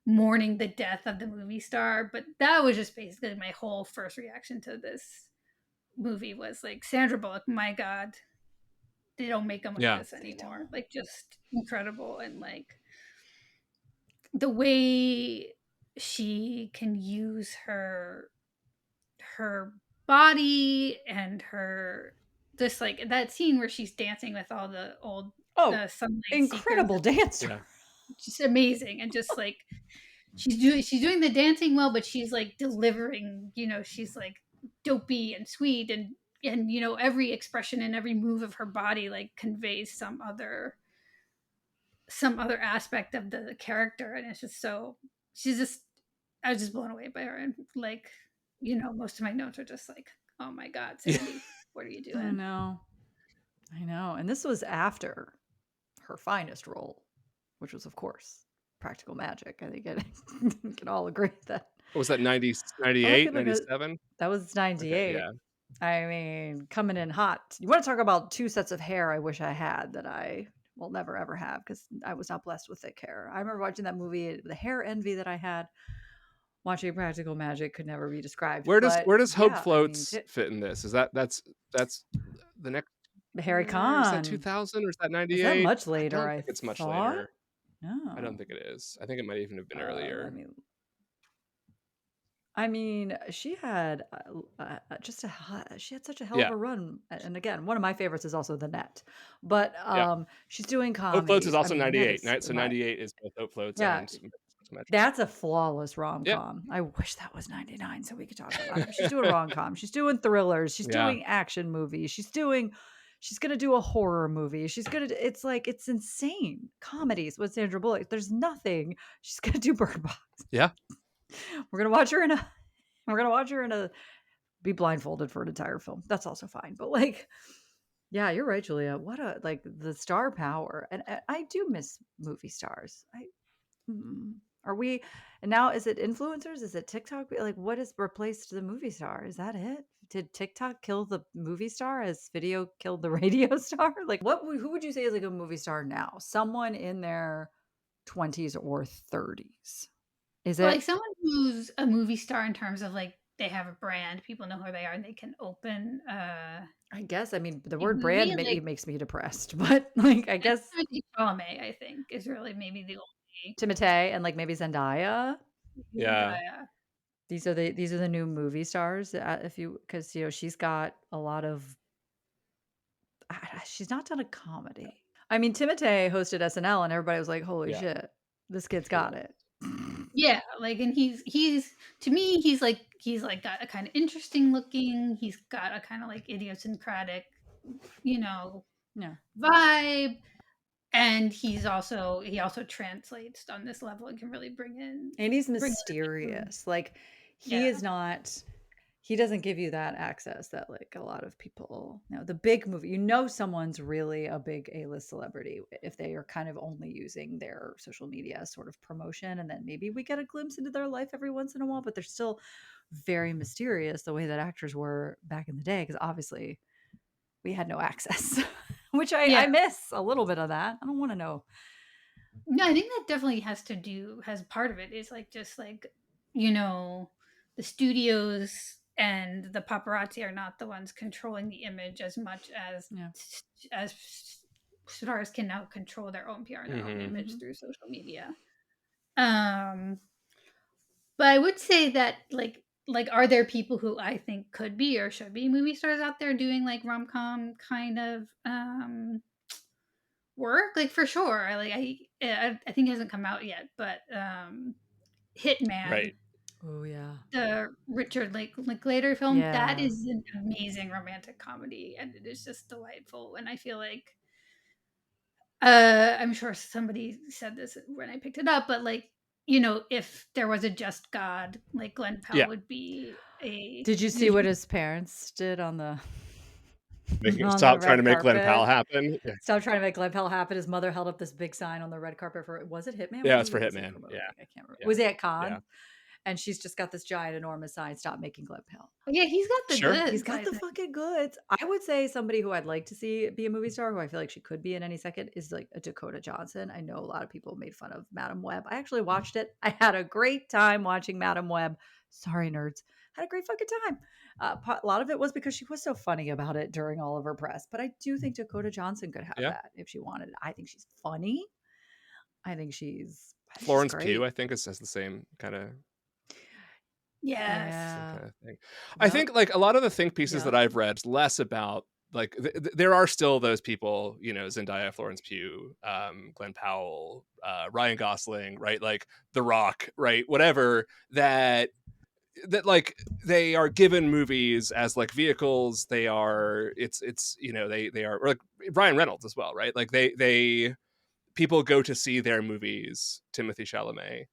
mourning the death of the movie star. But that was just basically my whole first reaction to this movie was Sandra Bullock, my God, they don't make them like this anymore. Just incredible. And the way she can use her body and her just that scene where she's dancing with all the old Sunlight incredible Seekers. dancer. Yeah. Just amazing. And just she's doing the dancing well, but she's like delivering, she's like dopey and sweet, and every expression and every move of her body like conveys some other aspect of the character, and it's just so she's just I was just blown away by her, and like most of my notes are just like, oh my god, Sandy, what are you I doing? know. And this was after her finest role, which was, of course, Practical Magic. I think we can all agree that. What was that, A lot of 98, people go, 97? that was Okay, 98. yeah. I mean, coming in hot. You want to talk about two sets of hair I wish I had that I will never ever have because I was not blessed with thick hair. I remember watching that movie, the hair envy that I had watching Practical Magic could never be described. Where But does Hope yeah, I mean, Floats fit in this? Is that's the next Harry year? Is that Khan. 2000 or is that Is that 98? much I later? don't I think it's much thought. later. I don't No. think it is. I think it might even have been earlier. I mean, she had she had such a hell of Yeah, a run, and again, one of my favorites is also The Net, but yeah. she's doing Hope Floats is comedies. I also mean, The Net 98. is So my 98 is both Hope Floats yeah. and Magic. That's a flawless Yeah, rom-com. I wish that was 99 so we could talk about it. She's doing rom-com. She's doing thrillers. She's yeah. doing action movies. She's gonna do a horror movie. It's like it's insane. Comedies with Sandra Bullock. There's nothing. She's gonna do Bird Box. Yeah. We're gonna watch her in a be blindfolded for an entire film. That's also fine. But like, yeah, you're right, Julia. What a like the star power. And I do miss movie stars. Are we and now is it influencers? Is it TikTok? Like what has replaced the movie star? Is that it? Did TikTok kill the movie star as video killed the radio star? Like who would you say is like a movie star now? Someone in their 20s or 30s. Is Well, like it someone who's a movie star in terms of like they have a brand, people know who they are, and they can open I guess I mean the a word movie. brand maybe Like makes me depressed, but like I guess Timothée Chalamet, I think, is really maybe the only Timotei and like maybe Zendaya. Yeah. These are the new movie stars. If you because she's got a lot of. She's not done a comedy. I mean, Timotei hosted SNL, and everybody was like, "Holy Yeah. shit, this kid's got it." Yeah, like, and he's to me, he's like got a kind of interesting looking. He's got a kind of like idiosyncratic, Yeah, vibe, and he also translates on this level and can really bring in. and he's bring in a big mysterious. Like he Yeah. is not. He doesn't give you that access that like a lot of people. The big movie. Someone's really a big A-list celebrity if they are kind of only using their social media as sort of promotion, and then maybe we get a glimpse into their life every once in a while. But they're still very mysterious the way that actors were back in the day, because obviously we had no access, which I miss a little bit of that. I don't want to know. No, I think that definitely has part of it is like just like the studios and the paparazzi are not the ones controlling the image as much as as stars can now control their own PR and their own image through social media. But I would say that like are there people who I think could be or should be movie stars out there doing like rom-com kind of work? Like for sure. I think it hasn't come out yet, but Hitman, Right. Oh yeah, the Richard Linklater film, that is an amazing romantic comedy, and it is just delightful. And I feel like I'm sure somebody said this when I picked it up, but like if there was a just God, like Glenn Powell would be a. Did you see what his parents did on the Stop trying to make carpet? Glenn Powell happen. Yeah. Stop trying to make Glenn Powell happen. His mother held up this big sign on the red carpet was it Hitman? Yeah, it's for Hitman. Yeah. I can't remember. Was it at Cannes? And she's just got this giant, enormous sign, "Stop making Glenn Powell." Yeah, he's got the goods. He's got the fucking goods. I would say somebody who I'd like to see be a movie star, who I feel like she could be in any second, is like a Dakota Johnson. I know a lot of people made fun of Madam Web. I actually watched it. I had a great time watching Madam Web. Sorry, nerds. Had a great fucking time. A lot of it was because she was so funny about it during all of her press. But I do think Dakota Johnson could have that if she wanted. I think she's funny. I think she's Florence Pugh, I think, has the same kind of. Yes. Kind of thing. I think like a lot of the think pieces that I've read less about like there are still those people, you know, Zendaya, Florence Pugh, Glenn Powell, Ryan Gosling, right? Like The Rock, right? Whatever, that like they are given movies as like vehicles. They are, it's you know, they are, or like Ryan Reynolds as well, right? Like they people go to see their movies, Timothy Chalamet.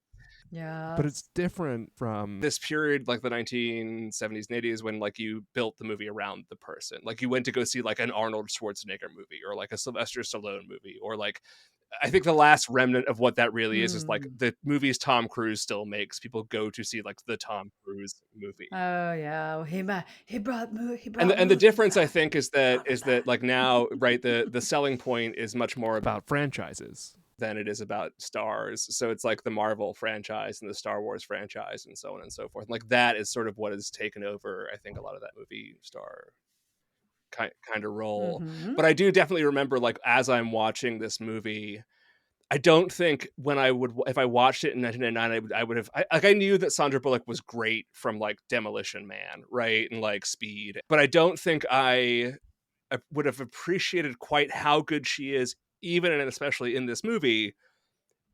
Yeah. But it's different from this period, like the 1970s and 80s, when like you built the movie around the person. Like you went to go see like an Arnold Schwarzenegger movie, or like a Sylvester Stallone movie, or like, I think the last remnant of what that really is like the movies Tom Cruise still makes. People go to see like the Tom Cruise movie. Oh yeah, he brought And the difference, I think, is that like now, right, the selling point is much more about franchises than it is about stars. So it's like the Marvel franchise and the Star Wars franchise and so on and so forth. And like that is sort of what has taken over, I think, a lot of that movie star kind of role. But I do definitely remember, like, as I'm watching this movie, I don't think if I watched it in 1999, I would have, I knew that Sandra Bullock was great from like Demolition Man, right, and like Speed, but I don't think I would have appreciated quite how good she is, even and especially in this movie,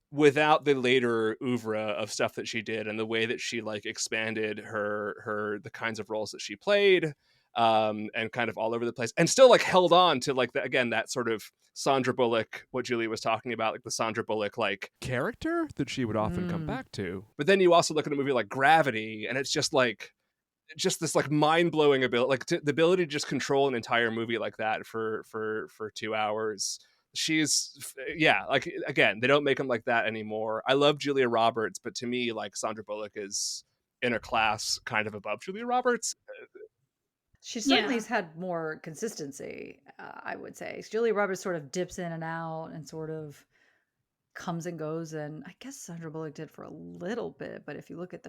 without the later oeuvre of stuff that she did and the way that she like expanded the kinds of roles that she played, and kind of all over the place, and still like held on to like again that sort of Sandra Bullock, what Julie was talking about, like the Sandra Bullock like character that she would often come back to. But then you also look at a movie like Gravity, and it's just this like mind-blowing ability, like the ability to just control an entire movie like that for 2 hours. Like, again, they don't make them like that anymore. I love Julia Roberts, but to me, like, Sandra Bullock is in a class kind of above Julia Roberts. She certainly has had more consistency, I would say. Julia Roberts sort of dips in and out and sort of comes and goes, and I guess Sandra Bullock did for a little bit, but if you look at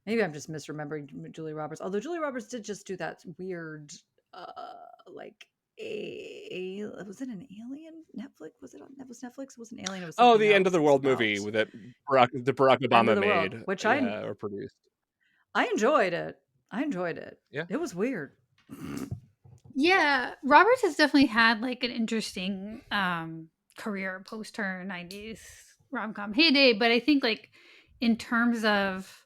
maybe I'm just misremembering Julia Roberts, although Julia Roberts did just do that weird, like, was it an Alien? Netflix? Was it on Netflix? It wasn't Alien. It was the End of the World movie that Barack Obama made, world, which or produced. I enjoyed it. Yeah, it was weird. Yeah, Roberts has definitely had like an interesting career post her 90s rom-com heyday, but I think like in terms of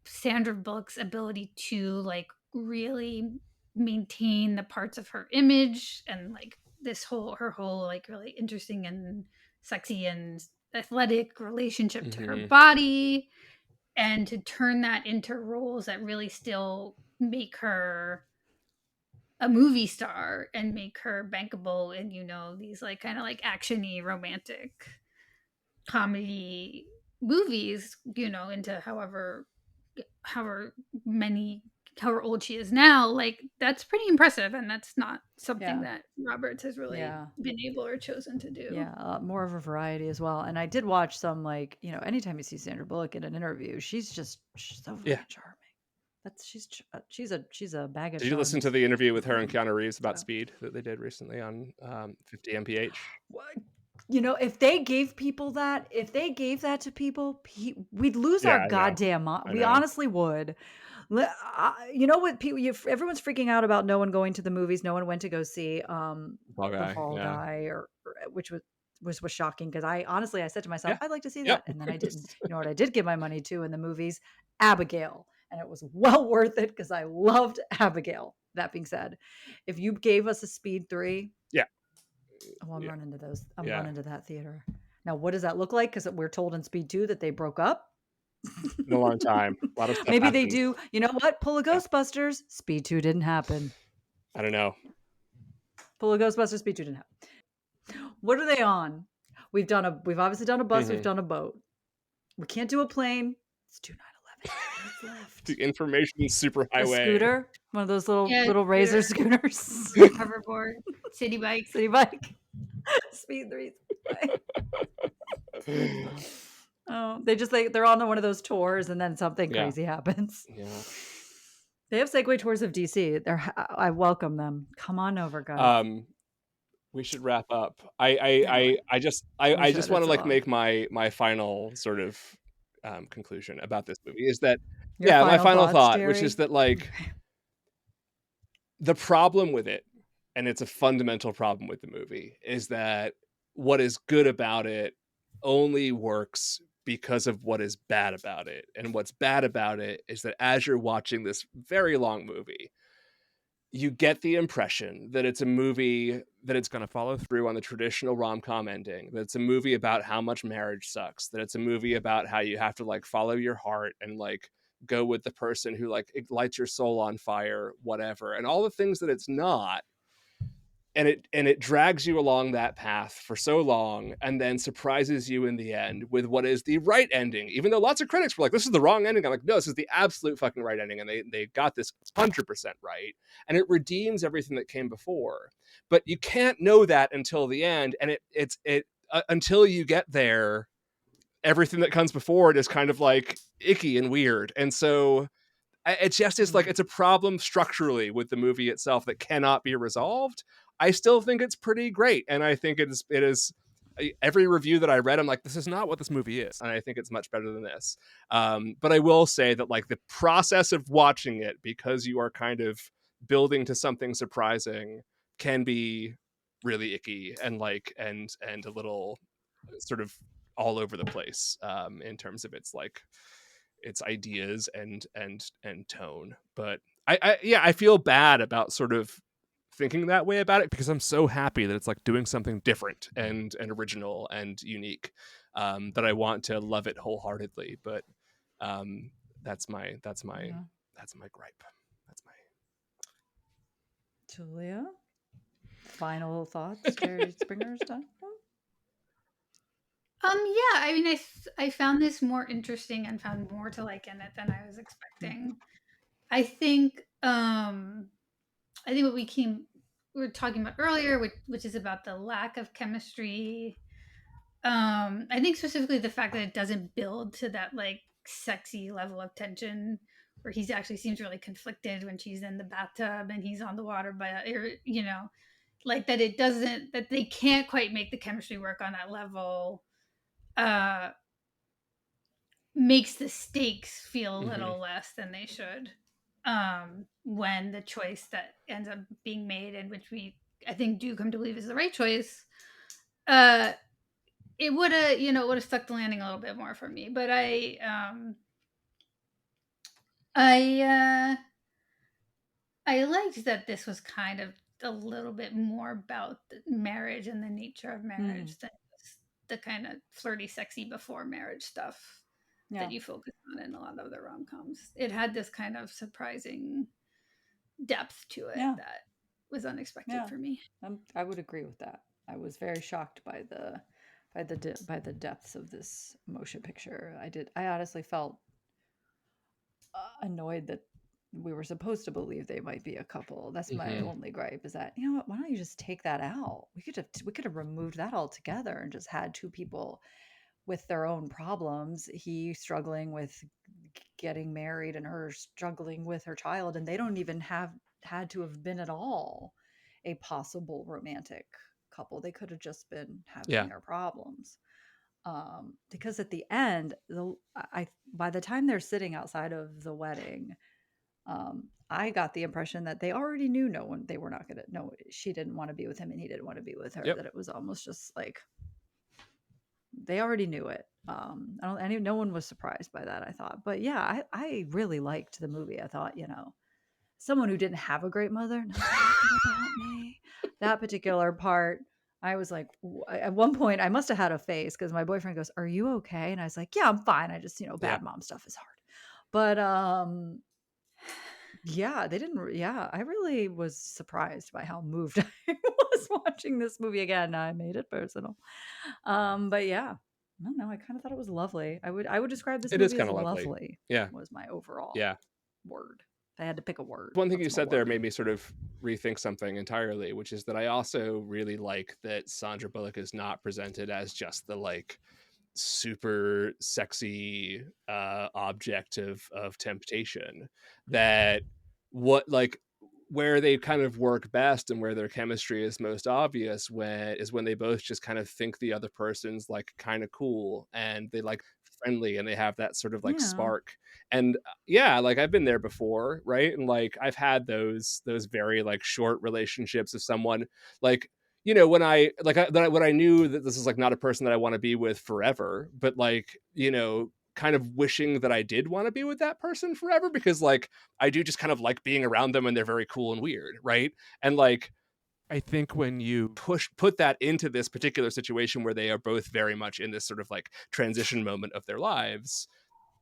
Sandra Bullock's ability to like really maintain the parts of her image and like her whole like really interesting and sexy and athletic relationship to her body, and to turn that into roles that really still make her a movie star and make her bankable in, you know, these like kind of like actiony romantic comedy movies, you know, into however old she is now. Like, that's pretty impressive, and that's not something that Roberts has really been able or chosen to do. More of a variety as well. And I did watch some, like, you know, anytime you see Sandra Bullock in an interview, she's so very charming. She's a bag of Did you listen to the interview with her and Keanu Reeves about Speed that they did recently on 50 mph? What? You know, if they gave that to people, we'd lose our goddamn mind. We honestly would. You know what? Everyone's freaking out about no one going to the movies. No one went to go see The Fall Guy, or which was shocking, because I said to myself, I'd like to see that, and then I didn't. You know what I did give my money to in the movies? Abigail. And it was well worth it because I loved Abigail. That being said, if you gave us a Speed 3, I'm running to those. I'm running to that theater. Now, what does that look like? Because we're told in Speed 2 that they broke up. In a long time. A lot of stuff Maybe happens. they do. You know what? Pull a Ghostbusters. Speed 2 didn't happen. I don't know. Pull a Ghostbusters. Speed 2 didn't happen. What are they on? We've obviously done a bus. We've done a boat. We can't do a plane. It's 2 9/11. Left. The information superhighway. A scooter, one of those little razor scooters. Hoverboard, city bike. Speed 3. Oh, they're on one of those tours, and then something crazy happens. Yeah. They have Segway tours of DC. I welcome them. Come on over, guys. We should wrap up. I just want to like make my final sort of conclusion about this movie is that my final thought, Jerry? Which is that, like, the problem with it, and it's a fundamental problem with the movie, is that what is good about it only works because of what is bad about it. And what's bad about it is that as you're watching this very long movie, you get the impression that it's a movie that it's going to follow through on the traditional rom-com ending, that it's a movie about how much marriage sucks, that it's a movie about how you have to like follow your heart and like go with the person who like lights your soul on fire, whatever, and all the things that it's not. And it drags you along that path for so long, and then surprises you in the end with what is the right ending, even though lots of critics were like, this is the wrong ending. I'm like, no, this is the absolute fucking right ending, and they got this 100% right, and it redeems everything that came before. But you can't know that until the end, and it's until you get there, everything that comes before it is kind of like icky and weird. And so it just is like, it's a problem structurally with the movie itself that cannot be resolved. I still think it's pretty great, and I think it is every review that I read, I'm like, this is not what this movie is, and I think it's much better than this. But I will say that like the process of watching it, because you are kind of building to something surprising, can be really icky and like and a little sort of all over the place in terms of its like its ideas and tone. But I feel bad about sort of thinking that way about it, because I'm so happy that it's like doing something different and original and unique, that I want to love it wholeheartedly. But that's my gripe. That's my Julia, final thoughts. Jerry Springer's done. Yeah, I mean, I found this more interesting and found more to like in it than I was expecting. I think what we were talking about earlier, which is about the lack of chemistry. I think specifically the fact that it doesn't build to that like sexy level of tension where he actually seems really conflicted when she's in the bathtub and he's on the water, but you know, like that that they can't quite make the chemistry work on that level. Makes the stakes feel a little less than they should, when the choice that ends up being made, and which I think do come to believe is the right choice, it would have stuck the landing a little bit more for me. But I liked that this was kind of a little bit more about the marriage and the nature of marriage than just the kind of flirty, sexy before marriage stuff that you focus on in a lot of the rom-coms. It had this kind of surprising depth to it that was unexpected for me. I would agree with that. I was very shocked by the depths of this motion picture. I honestly felt annoyed that we were supposed to believe they might be a couple. That's my only gripe, is that, you know what, why don't you just take that out? We could have removed that altogether and just had two people with their own problems, he struggling with getting married and her struggling with her child, and they don't even have had to have been at all a possible romantic couple. They could have just been having their problems. Because at the end, by the time they're sitting outside of the wedding, I got the impression that they already knew they were not going to. No, she didn't want to be with him, and he didn't want to be with her. That it was almost just like they already knew it. No one was surprised by that, I thought. But yeah, I really liked the movie. I thought, someone who didn't have a great mother, not about me. That particular part, I was like, at one point, I must have had a face because my boyfriend goes, "Are you okay?" And I was like, "Yeah, I'm fine. I just, bad mom stuff is hard." But yeah, they didn't. Yeah, I really was surprised by how moved I was watching this movie again. I made it personal. But yeah, I don't know. I kind of thought it was lovely. I would describe this movie as lovely. Yeah, was my overall word. If I had to pick a word. One thing you said there made me sort of rethink something entirely, which is that I also really like that Sandra Bullock is not presented as just the like super sexy object of temptation. That where they kind of work best and where their chemistry is most obvious when they both just kind of think the other person's like kind of cool, and they like friendly and they have that sort of like Yeah. spark. And yeah, like I've been there before, right? And like I've had those very like short relationships with someone, like, you know, when when I knew that this is like not a person that I want to be with forever, but like, you know, kind of wishing that I did want to be with that person forever, because like I do just kind of like being around them and they're very cool and weird, right? And like I think when you put that into this particular situation where they are both very much in this sort of like transition moment of their lives,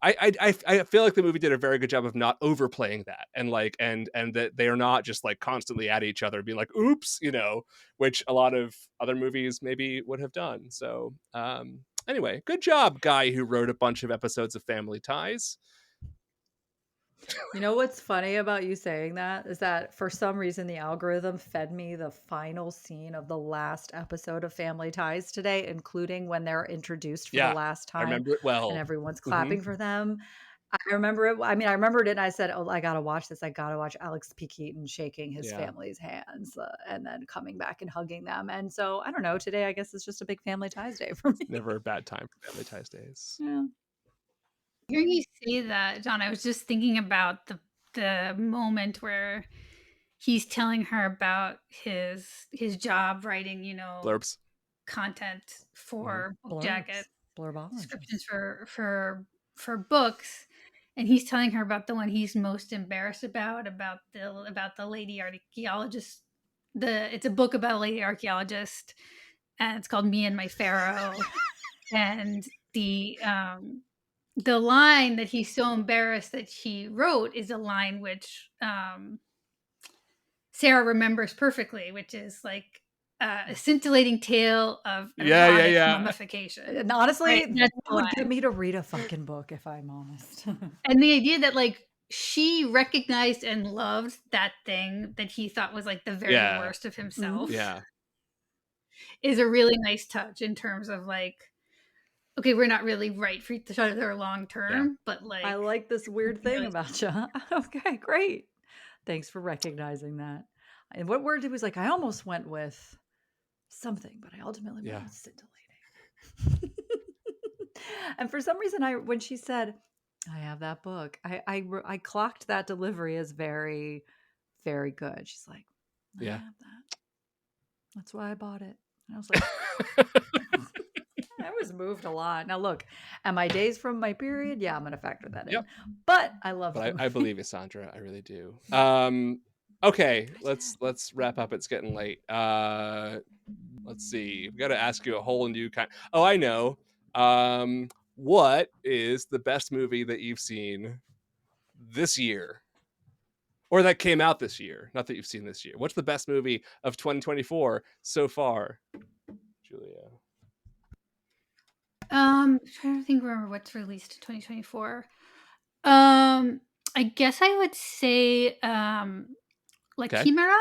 I feel like the movie did a very good job of not overplaying that, and like and that they are not just like constantly at each other being like oops, you know, which a lot of other movies maybe would have done. So anyway, good job, guy who wrote a bunch of episodes of Family Ties. You know what's funny about you saying that is that for some reason the algorithm fed me the final scene of the last episode of Family Ties today, including when they're introduced for the Yeah, last I time remember it and well. everyone's Mhm. clapping for them. I remember it. I mean, I remembered it and I said, "Oh, I gotta watch this. I gotta watch Alex P. Keaton shaking his Yeah. family's hands and then coming back and hugging them." And so I don't know. Today, I guess it's just a big Family Ties day for me. Never a bad time for Family Ties days. Yeah. Hearing you say that, John, I was just thinking about the moment where he's telling her about his job writing, you know, Blurbs. content for book jackets, Blurbology. descriptions for books, and he's telling her about the one he's most embarrassed about the lady archaeologist. It's a book about a lady archaeologist, and it's called Me and My Pharaoh. And the line that he's so embarrassed that she wrote is a line which Sarah remembers perfectly, which is like a scintillating tale of an erotic mummification. And honestly, Right, that that's the would line. get me to read a fucking book if I'm honest. And the idea that like she recognized and loved that thing that he thought was like the very Yeah. worst of himself Yeah. is a really nice touch in terms of like, okay, we're not really right for each other long term, but like I like this weird something thing really about you. Okay, great. Thanks for recognizing that. And what word it was like, I almost went with something, but I ultimately went with scintillating. And for some reason, when she said, I have that book, I clocked that delivery as very, very good. She's like, I have that. That's why I bought it. And I was like, I was moved a lot. Now look, at my days from my period, yeah, I'm going to factor that in. But I love But it. I believe you, Sandra. I really do. Okay, let's wrap up. It's getting late. Let's see. We got to ask you a whole new kind. Oh, I know. What is the best movie that you've seen this year? Or that came out this year, not that you've seen this year. What's the best movie of 2024 so far, Julia? I'm trying to remember what's released in 2024. I guess I would say La Chimera,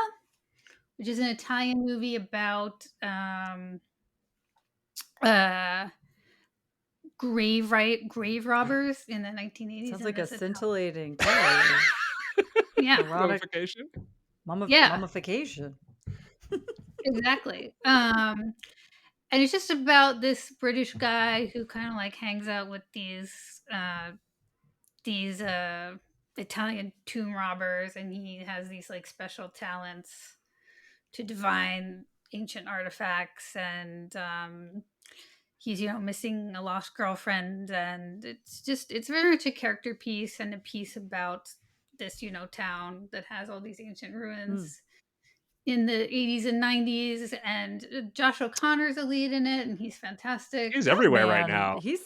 which is an Italian movie about grave robbers in the 1980s. Sounds like a scintillating yeah. Mummification. Mummification. Exactly. And it's just about this British guy who kind of like hangs out with these Italian tomb robbers, and he has these like special talents to divine ancient artifacts, and he's missing a lost girlfriend, and it's very much a character piece and a piece about this town that has all these ancient ruins in the 80s and 90s, and Josh O'Connor's a lead in it, and he's fantastic. He's everywhere right now. He's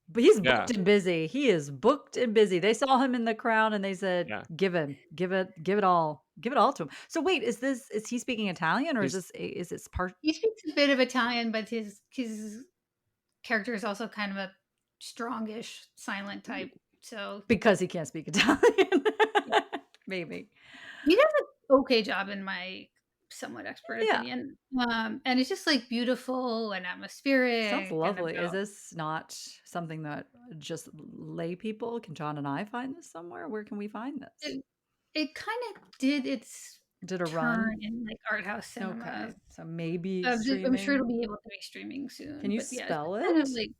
booked and busy. He is booked and busy. They saw him in The Crown and they said, give it all to him. So wait, is he speaking Italian, or is this part? He speaks a bit of Italian, but his character is also kind of a strongish silent type. So because he can't speak Italian, maybe he does an okay job in my somewhat expert opinion. And it's just like beautiful and atmospheric. Sounds lovely. Is this not something that just lay people? Can John and I find this somewhere? Where can we find this? It kind of did a run in like art house cinema. Okay, so maybe I'm sure it'll be able to be streaming soon. Can you spell it? Kind of like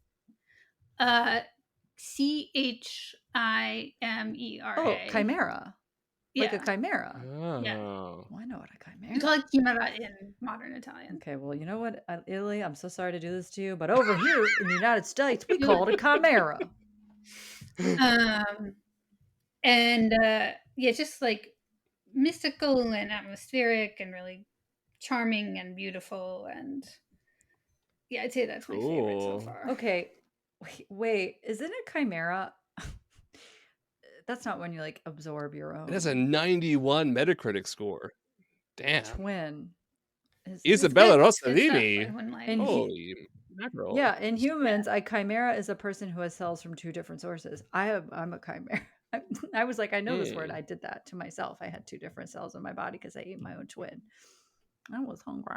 Chimera. Oh, chimera. Like a Yeah. chimera. Yeah. Oh. Oh, I know what a We chimera. call it chimera in modern Italian. Okay, well, you know what, Italy, I'm so sorry to do this to you, but over here in the United States, we call it a chimera. And yeah, just like mystical and atmospheric and really charming and beautiful, and yeah, I'd say that's my favorite so Cool. far. Okay, wait, isn't a chimera? That's not when you like absorb your own It has a 91 Metacritic score. Damn. twin. Isabella It's good stuff. Rossellini. I wouldn't lie. And Holy mackerel. Yeah, in humans, a chimera is a person who has cells from two different sources. I'm a chimera. I was like, I know this word. I did that to myself. I had two different cells in my body because I ate my own twin. I was hungry.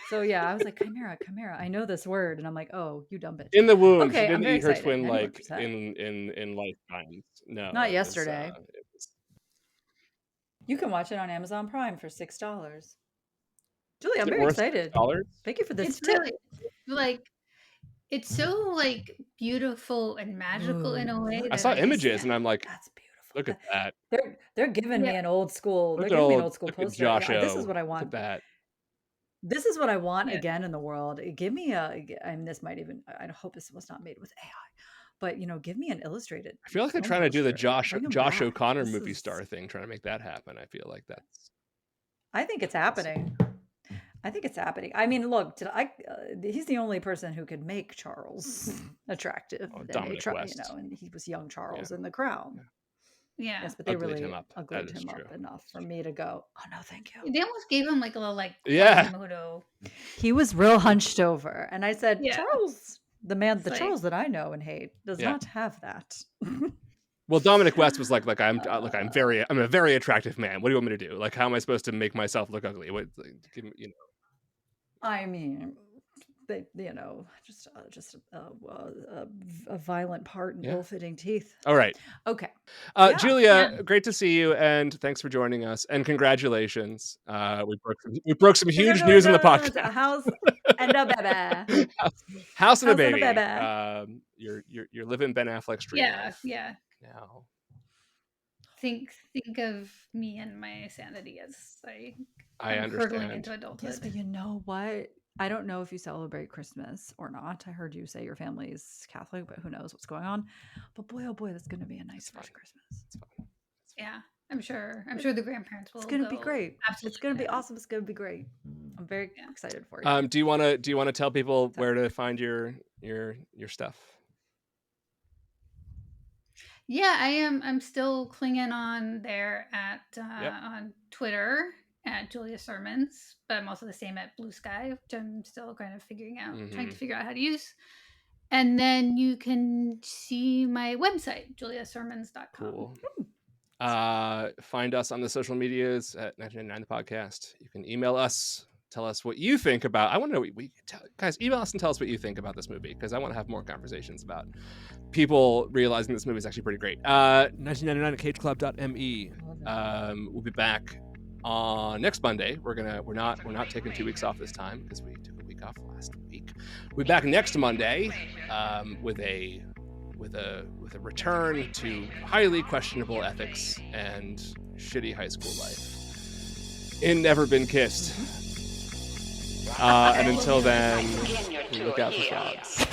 So yeah, I was like, chimera. I know this word, and I'm like, oh, you dumb bitch. In the womb. Okay, She I'm didn't very eat her excited. twin like 91%. in lifetimes. No. Not it was, yesterday. it was- You can watch it on Amazon Prime for $6. Julie, I'm Is it very worth excited. $6? Thank you for this It's tip. really like it's so like beautiful and magical in a way. Look I that saw I just- images and I'm like, That's beautiful. look at that. They're giving me Yeah. an old school. Look They're at giving me an old old school look at poster. Yeah, Josh this is O. what I Look want. at that. This is what I want Yeah. again in the world. Give me a. I mean, this might even. I hope this was not made with AI, but give me an illustrated. I feel like they're film trying to do the poster. Bring 'em Josh back. O'Connor This movie is- star thing, trying to make that happen. I feel like that's I think it's happening. I mean, look, he's the only person who could make Charles attractive. Oh, and they Dominic West. and he was young Charles in The Crown. Yeah. Yes, but they Uglied really him up. That uglied is him true. up enough for me to go, oh no, thank you. They almost gave him like a little like Yeah. Quasimodo. He was real hunched over. And I said, Yeah. Charles, the like- Charles that I know and hate does Yeah. not have that. Well, Dominic West was like I'm a very attractive man. What do you want me to do? Like, how am I supposed to make myself look ugly? What, like, give me, I mean, they, just a violent part and Yeah. ill-fitting teeth. All right. Okay. Julia, great to see you, and thanks for joining us, and congratulations. We broke some huge news in the podcast. A house and a baby. House and a House and a baby. baby. You're living Ben Affleck's dream Yeah, life yeah. now. Think of me and my sanity as I I'm hurtling understand. into adulthood. Yes, but you know what? I don't know if you celebrate Christmas or not. I heard you say your family's Catholic, but who knows what's going on. But boy, oh boy, that's going to be a nice first Christmas. It's fine. Yeah, I'm sure the grandparents will. It's going to be go great. absolutely It's going to be nuts. awesome. It's going to be great. I'm very excited for you. Do you want to tell people where to find your stuff? Yeah, I'm still clinging on there at on Twitter at Julia Sirmons, but I'm also the same at Blue Sky, which I'm still kind of figuring out, trying to figure out how to use. And then you can see my website, juliasirmons.com. Cool. Find us on the social medias at 1999 the podcast. You can email us. Tell us what you think about. I want to know. Guys, email us and tell us what you think about this movie, because I want to have more conversations about people realizing this movie is actually pretty great. 1999 at cageclub.me. We'll be back on next Monday. We're not taking 2 weeks off this time because we took a week off last week. We'll be back next Monday with a return to highly questionable ethics and shitty high school life in Never Been Kissed. And until then, look out for frogs.